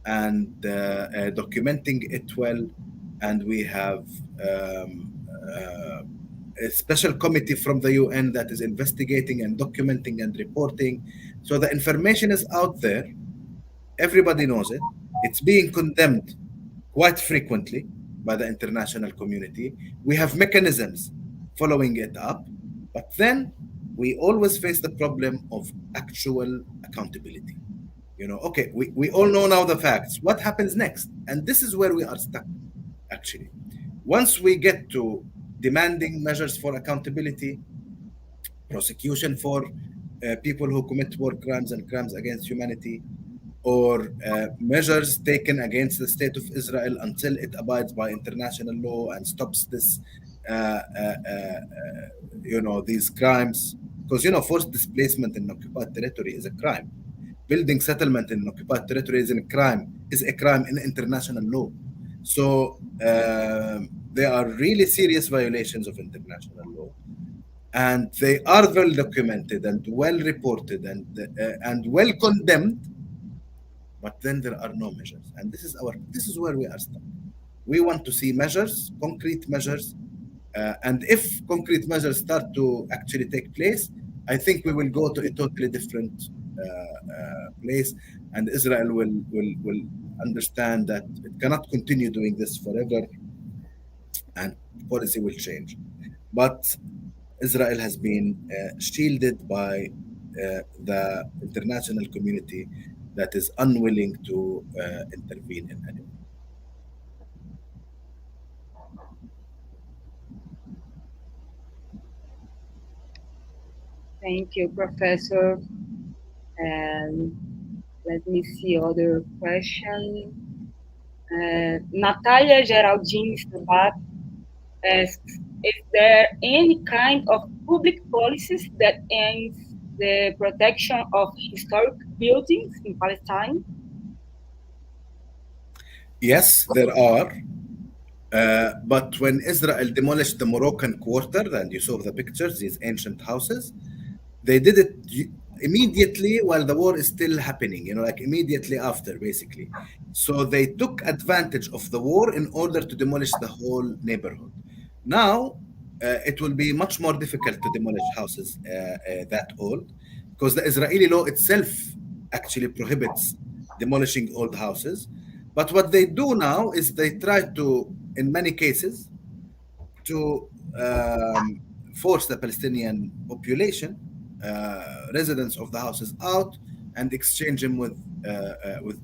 and documenting it well. And we have a special committee from the UN that is investigating and documenting and reporting. So the information is out there. Everybody knows it. It's being condemned quite frequently by the international community. We have mechanisms following it up, but then we always face the problem of actual accountability. Okay, we all know now the facts. What happens next? And this is where we are stuck, actually. Once we get to demanding measures for accountability, prosecution for people who commit war crimes and crimes against humanity, or measures taken against the state of Israel until it abides by international law and stops this, these crimes. Because, forced displacement in occupied territory is a crime. Building settlement in occupied territory is a crime in international law. So they are really serious violations of international law, and they are well documented and well reported and well condemned. But then there are no measures, and this is where we are stuck. We want to see measures, concrete measures, and if concrete measures start to actually take place, I think we will go to a totally different place, and Israel will understand that it cannot continue doing this forever, and policy will change. But Israel has been shielded by the international community that is unwilling to intervene in any way. Thank you, Professor. And let me see other question. Natalia Geraldine Sabat asks, is there any kind of public policies that aims the protection of historic buildings in Palestine? Yes, there are. But when Israel demolished the Moroccan Quarter, and you saw the pictures, these ancient houses, they did it immediately while the war is still happening, like immediately after, basically. So they took advantage of the war in order to demolish the whole neighborhood. Now, it will be much more difficult to demolish houses that old, because the Israeli law itself actually prohibits demolishing old houses. But what they do now is they try to, in many cases, to force the Palestinian population, residents of the houses, out and exchange them with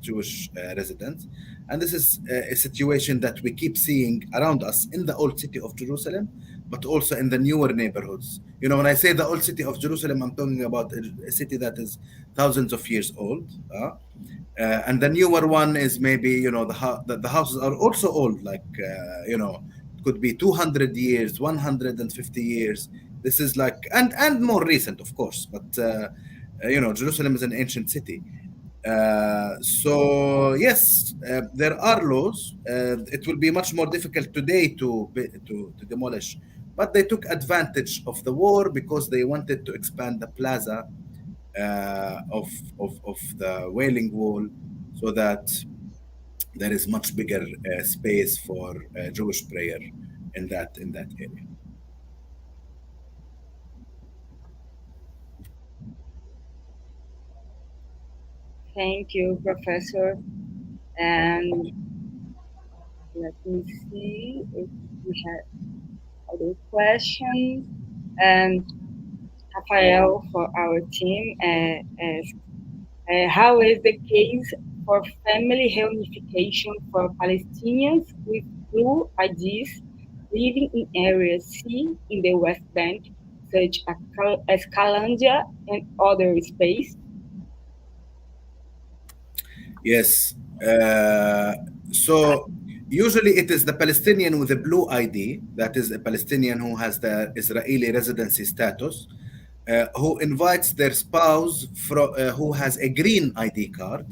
Jewish residents. And this is a situation that we keep seeing around us in the old city of Jerusalem, but also in the newer neighborhoods. When I say the old city of Jerusalem, I'm talking about a city that is thousands of years old. And the newer one is maybe, the houses are also old, like, could be 200 years, 150 years. This is like, and more recent, of course, but, Jerusalem is an ancient city. So yes, there are laws. It will be much more difficult today to demolish, but they took advantage of the war because they wanted to expand the plaza of the Wailing Wall, so that there is much bigger space for Jewish prayer in that area. Thank you, Professor. And let me see if we have other questions. And Rafael for our team asks, how is the case for family reunification for Palestinians with blue IDs living in Area C in the West Bank, such as Calandia and other space? Yes. So usually it is the Palestinian with a blue ID, that is a Palestinian who has the Israeli residency status, who invites their spouse who has a green ID card,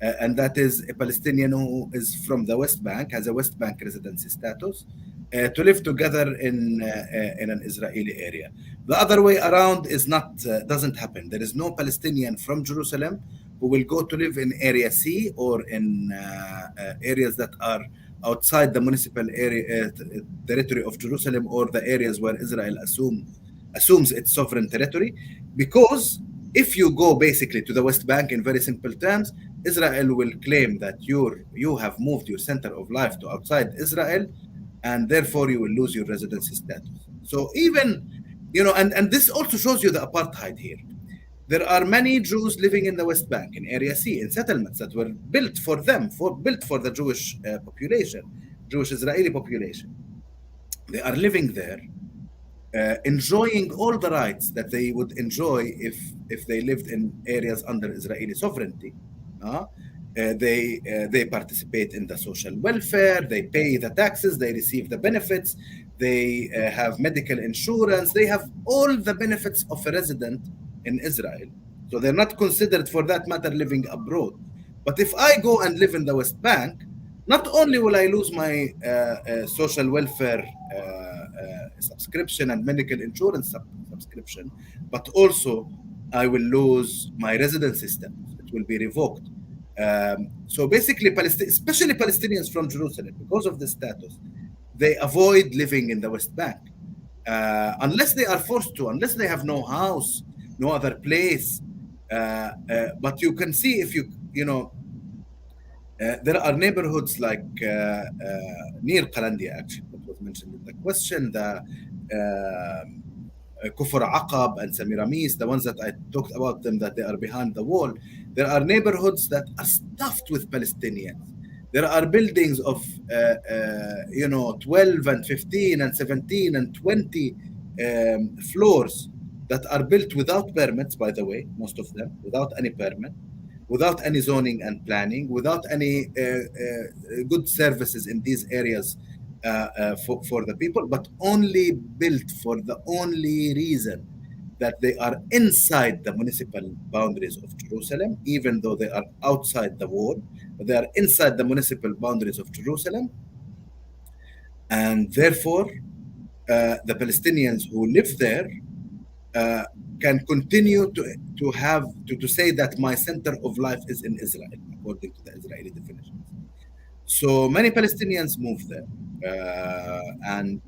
and that is a Palestinian who is from the West Bank, has a West Bank residency status, to live together in an Israeli area. The other way around is not doesn't happen. There is no Palestinian from Jerusalem who will go to live in Area C or in areas that are outside the municipal area territory of Jerusalem, or the areas where Israel assumes its sovereign territory. Because if you go basically to the West Bank, in very simple terms, Israel will claim that you have moved your center of life to outside Israel, and therefore you will lose your residency status. So even, and this also shows you the apartheid here. There are many Jews living in the West Bank, in Area C, in settlements that were built for them, built for the Jewish population, Jewish Israeli population. They are living there, enjoying all the rights that they would enjoy if they lived in areas under Israeli sovereignty. They participate in the social welfare, they pay the taxes, they receive the benefits, they have medical insurance, they have all the benefits of a resident in Israel. So they're not considered, for that matter, living abroad. But if I go and live in the West Bank, not only will I lose my social welfare subscription and medical insurance subscription, but also I will lose my residency status. It will be revoked. So basically, especially Palestinians from Jerusalem, because of the status, they avoid living in the West Bank unless they are forced to, unless they have no house, no other place. But you can see, if there are neighborhoods like near Qalandia, actually, that was mentioned in the question, the Kufr Aqab and Semiramis, the ones that I talked about them, that they are behind the wall. There are neighborhoods that are stuffed with Palestinians. There are buildings of 12 and 15 and 17 and 20 floors that are built without permits, by the way, most of them, without any permit, without any zoning and planning, without any good services in these areas for the people, but only built for the only reason that they are inside the municipal boundaries of Jerusalem, even though they are outside the wall, but they are inside the municipal boundaries of Jerusalem. And therefore, the Palestinians who live there can continue to say that my center of life is in Israel, according to the Israeli definitions. So many Palestinians move there, and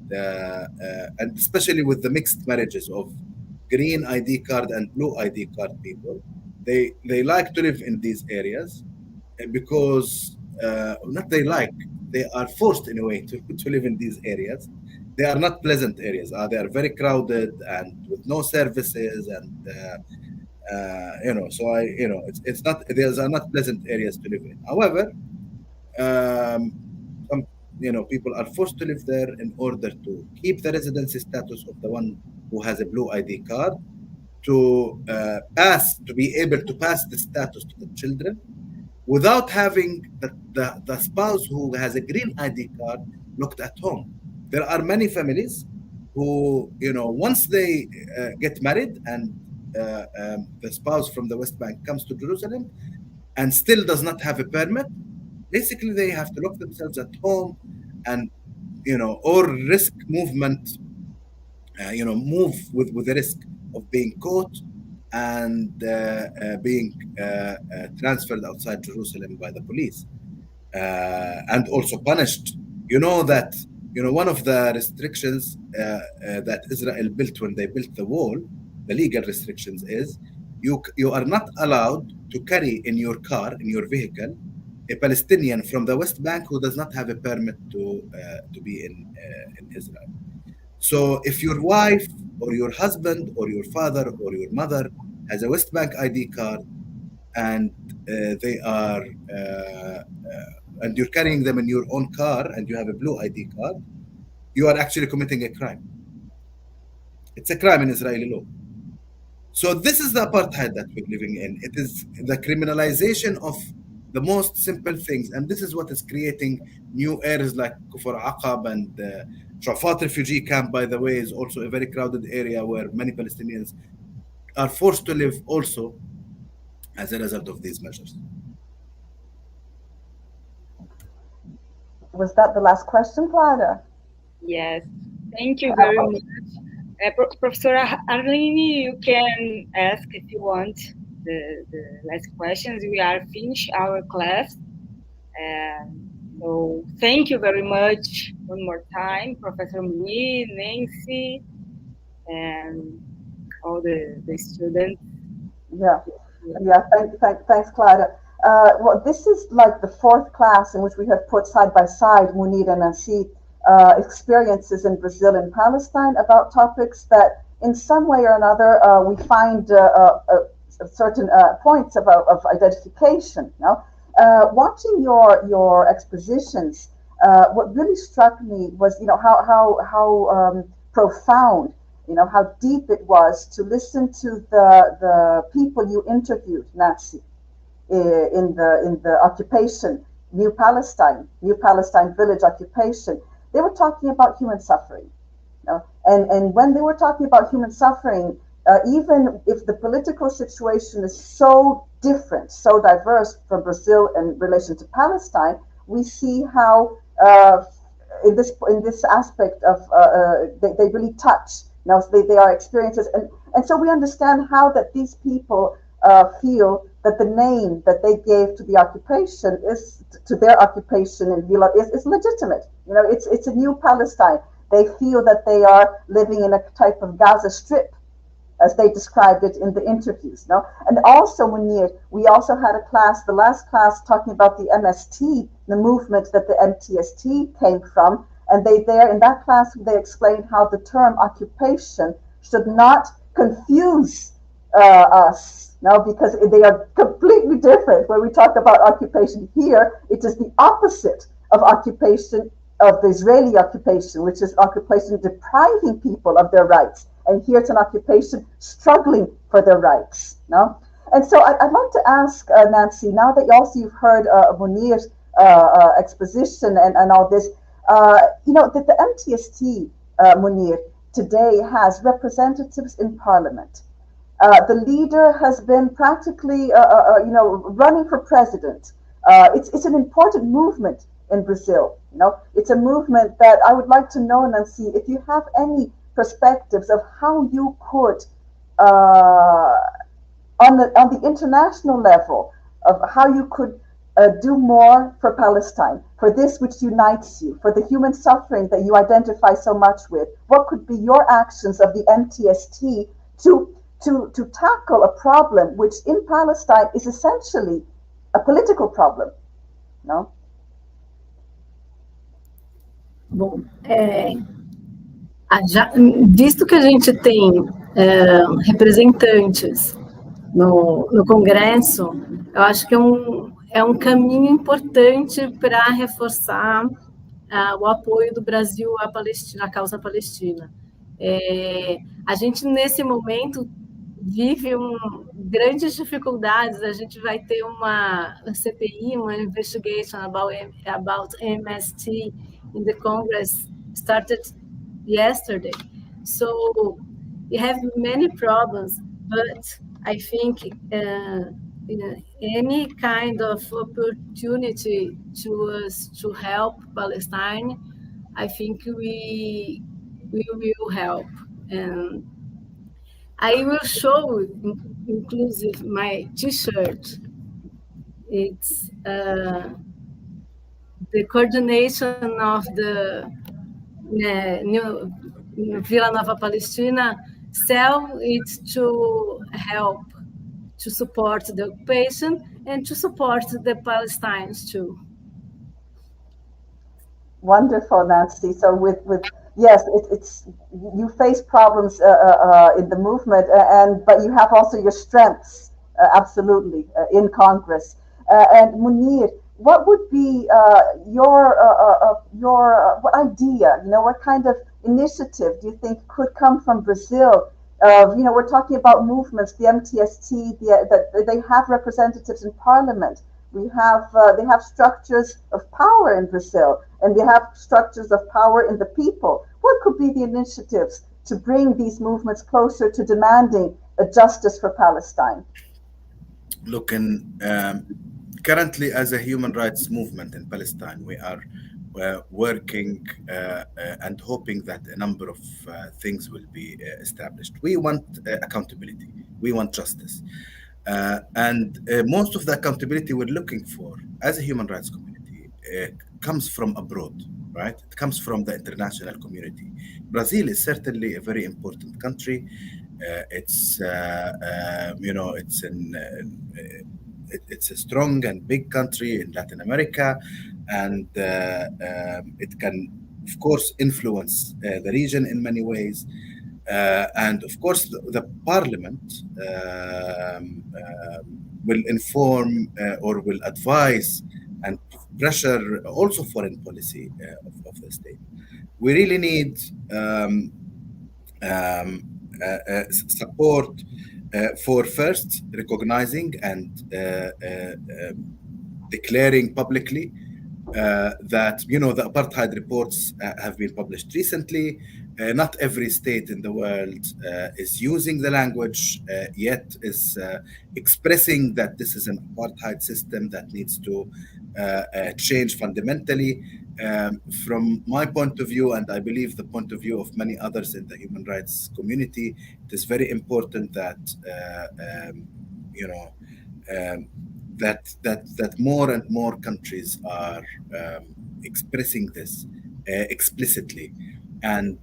especially with the mixed marriages of green ID card and blue ID card people, they like to live in these areas because they are forced in a way to live in these areas. They are not pleasant areas. They are very crowded and with no services, and it's not. These are not pleasant areas to live in. However, some people are forced to live there in order to keep the residency status of the one who has a blue ID card, to be able to pass the status to the children, without having the spouse who has a green ID card looked at home. There are many families who, once they get married and the spouse from the West Bank comes to Jerusalem and still does not have a permit, basically they have to lock themselves at home and, or risk movement, move with the risk of being caught and being transferred outside Jerusalem by the police, and also punished. One of the restrictions that Israel built when they built the wall, the legal restrictions, is you are not allowed to carry in your car, in your vehicle, a Palestinian from the West Bank who does not have a permit to be in Israel. So if your wife or your husband or your father or your mother has a West Bank ID card, and they are and you're carrying them in your own car, and you have a blue ID card, you are actually committing a crime. It's a crime in Israeli law. So this is the apartheid that we're living in. It is the criminalization of the most simple things, and this is what is creating new areas like Kufur Aqab, and Rafat refugee camp, by the way, is also a very crowded area where many Palestinians are forced to live also as a result of these measures. Was that the last question, Clara? Yes, thank you very much. Professor Arlene, you can ask if you want the last questions. We are finished our class. So thank you very much one more time, Professor Munir, Nanci, and all the students. Yeah, thanks, Clara. Well, this is like the fourth class in which we have put side by side Munir and Nanci experiences in Brazil and Palestine about topics that in some way or another we find certain points of identification. You know? Watching your expositions, what really struck me was, you know, how profound, you know, how deep it was to listen to the people you interviewed, Nanci, in the occupation, New Palestine village occupation. They were talking about human suffering, you know? And when they were talking about human suffering, even if the political situation is so different, so diverse from Brazil in relation to Palestine, we see how in this aspect of they really touch. You know, they are experiences, and so we understand how that these people feel that the name that they gave to the occupation to their occupation in Vila is legitimate. You know, it's a new Palestine. They feel that they are living in a type of Gaza Strip, as they described it in the interviews. No? And also, Munir, we also had a class, the last class, talking about the MST, the movement that the MTST came from. And in that class, they explained how the term occupation should not confuse us, no, because they are completely different. When we talk about occupation here, it is the opposite of occupation, of the Israeli occupation, which is occupation depriving people of their rights. And here it's an occupation struggling for their rights. No? And so I'd like to ask Nanci, now that you've heard Munir's exposition and all this, you know, that the MTST, Munir, today has representatives in parliament. The leader has been practically, you know, running for president. It's an important movement in Brazil. You know, it's a movement that I would like to know, Nanci, if you have any perspectives of how you could, on the international level, of how you could do more for Palestine, for this which unites you, for the human suffering that you identify so much with. What could be your actions of the MTST to tackle a problem which in Palestine is essentially a political problem, no? Bom, visto que a gente tem representantes no Congresso, eu acho que é um caminho importante para reforçar o apoio do Brasil à Palestina, à causa palestina. A gente, nesse momento, vive grandes dificuldades. A gente vai ter uma CPI, uma investigation about MST in the Congress started yesterday. So we have many problems, but I think any kind of opportunity to help Palestine, I think we will help. And I will show inclusive my T-shirt. It's the coordination of the new Vila Nova Palestina sell it to help to support the occupation and to support the Palestinians too. Wonderful, Nanci. So with yes, it's you face problems in the movement, but you have also your strengths, absolutely, in Congress. And Munir, what would be your what idea? What kind of initiative do you think could come from Brazil? We're talking about movements, the MTST, they have representatives in parliament. They have structures of power in Brazil, and they have structures of power in the people. What could be the initiatives to bring these movements closer to demanding a justice for Palestine? Look, currently as a human rights movement in Palestine, we are working and hoping that a number of things will be established. We want accountability. We want justice. And most of the accountability we're looking for as a human rights community comes from abroad, right? It comes from the international community. Brazil is certainly a very important country. It's a strong and big country in Latin America, and it can, of course, influence the region in many ways. And of course, the parliament will inform or will advise and pressure also foreign policy of the state. We really need support for first recognizing and declaring publicly that the apartheid reports have been published recently. Not every state in the world is using the language yet, is expressing that this is an apartheid system that needs to change fundamentally. From my point of view, and I believe the point of view of many others in the human rights community, it is very important that that more and more countries are expressing this explicitly, and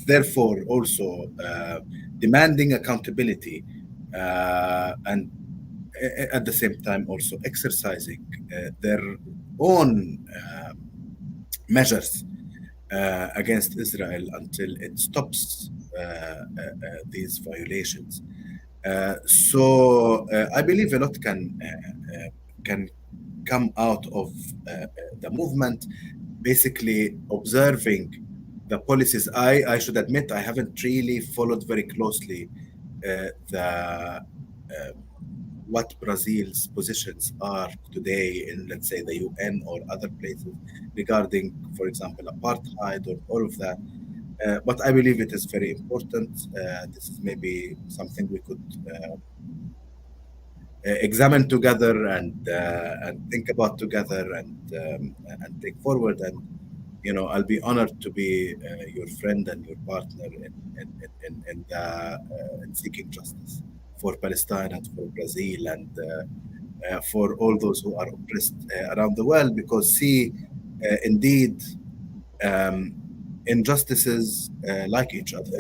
therefore also demanding accountability, and at the same time also exercising their own measures against Israel until it stops these violations. So I believe a lot can come out of the movement, basically observing the policies. I should admit I haven't really followed very closely what Brazil's positions are today in, let's say, the UN or other places regarding, for example, apartheid or all of that. But I believe it is very important. This is maybe something we could examine together and think about together and take forward. And I'll be honored to be your friend and your partner in seeking justice for Palestine and for Brazil and for all those who are oppressed around the world, because indeed injustices like each other.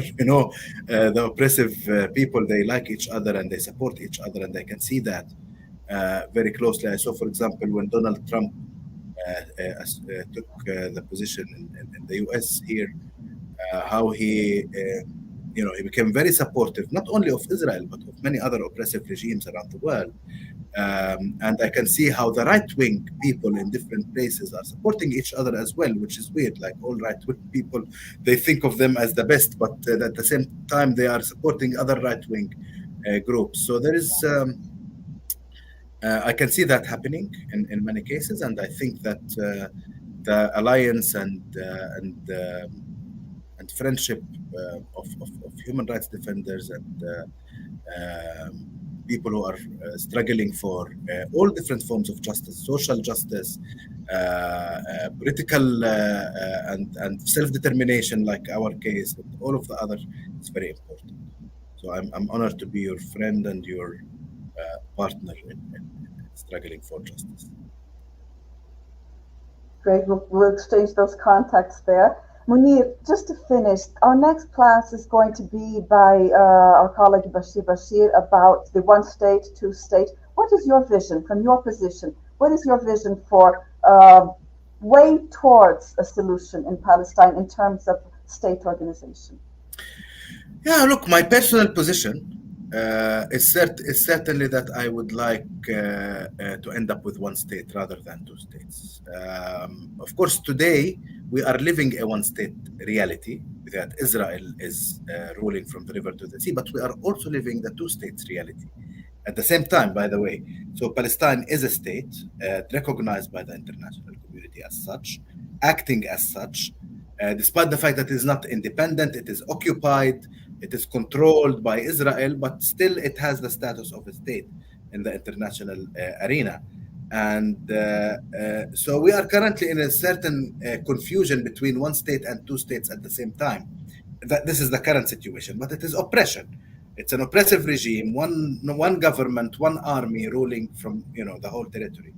The oppressive people, they like each other and they support each other, and I can see that very closely. I saw, for example, when Donald Trump took the position in the US here, how he became very supportive, not only of Israel, but of many other oppressive regimes around the world. And I can see how the right-wing people in different places are supporting each other as well, which is weird. Like, all right-wing people, they think of them as the best, but at the same time, they are supporting other right-wing groups. So there is, I can see that happening in many cases, and I think that the alliance and friendship of human rights defenders and people who are struggling for all different forms of justice, social justice, political and self-determination, like our case, and all of the other, is very important. So I'm honored to be your friend and your partner in struggling for justice. Great, we'll exchange those contacts there. Munir, just to finish, our next class is going to be by our colleague Bashir about the one state, two state. What is your vision from your position? What is your vision for way towards a solution in Palestine in terms of state organization? Yeah, look, my personal position is certainly that I would like to end up with one state rather than two states. Of course, today we are living a one-state reality that Israel is ruling from the river to the sea, but we are also living the two-states reality at the same time, by the way. So Palestine is a state recognized by the international community as such, acting as such, despite the fact that it is not independent, it is occupied, it is controlled by Israel, but still it has the status of a state in the international arena. And so we are currently in a certain confusion between one state and two states at the same time. This is the current situation, but it is oppression. It's an oppressive regime, one government, one army ruling from the whole territory.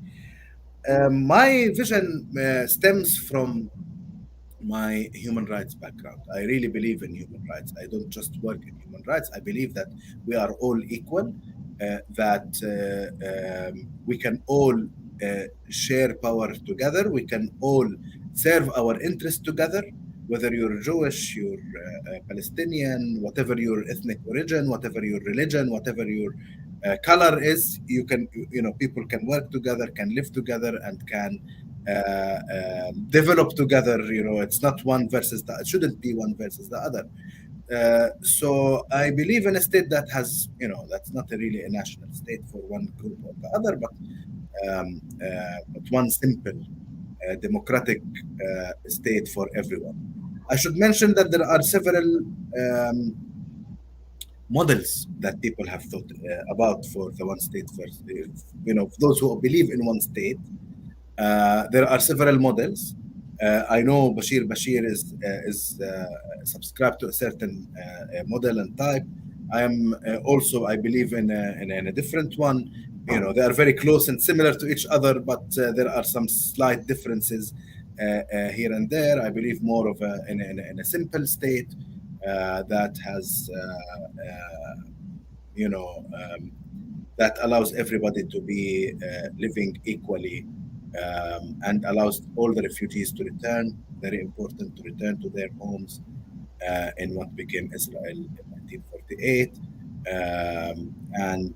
My vision stems from my human rights background. I really believe in human rights. I don't just work in human rights. I believe that we are all equal, that we can all share power together. We can all serve our interests together, whether you're Jewish, you're Palestinian, whatever your ethnic origin, whatever your religion, whatever your color is, people can work together, can live together, and can develop together. It's not one versus the, it shouldn't be one versus the other. So I believe in a state that has, that's not really a national state for one group or the other, but one simple democratic state for everyone. I should mention that there are several models that people have thought about for the one state first. Those who believe in one state, there are several models. I know Bashir is subscribed to a certain model and type. I am also, I believe in a different one. They are very close and similar to each other, but there are some slight differences here and there. I believe more of in a simple state that has, that allows everybody to be living equally. And allows all the refugees to return, very important, to return to their homes in what became Israel in 1948, and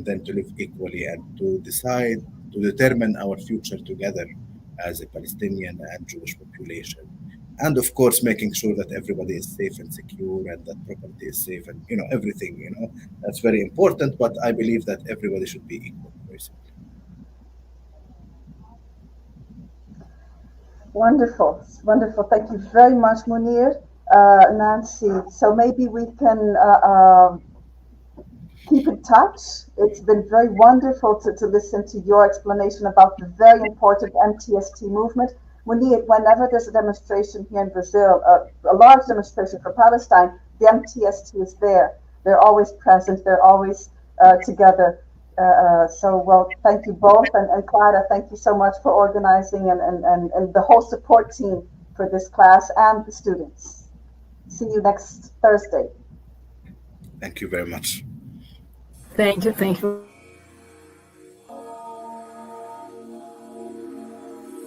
then to live equally and to decide, to determine our future together as a Palestinian and Jewish population. And of course, making sure that everybody is safe and secure and that property is safe and, everything, that's very important. But I believe that everybody should be equal, basically. Wonderful, wonderful. Thank you very much, Munir, Nanci. So maybe we can keep in touch. It's been very wonderful to listen to your explanation about the very important MTST movement. Munir, whenever there's a demonstration here in Brazil, a large demonstration for Palestine, the MTST is there. They're always present. They're always together. So thank you both, and Clara, thank you so much for organizing and the whole support team for this class and the students. See you next Thursday. Thank you very much. Thank you.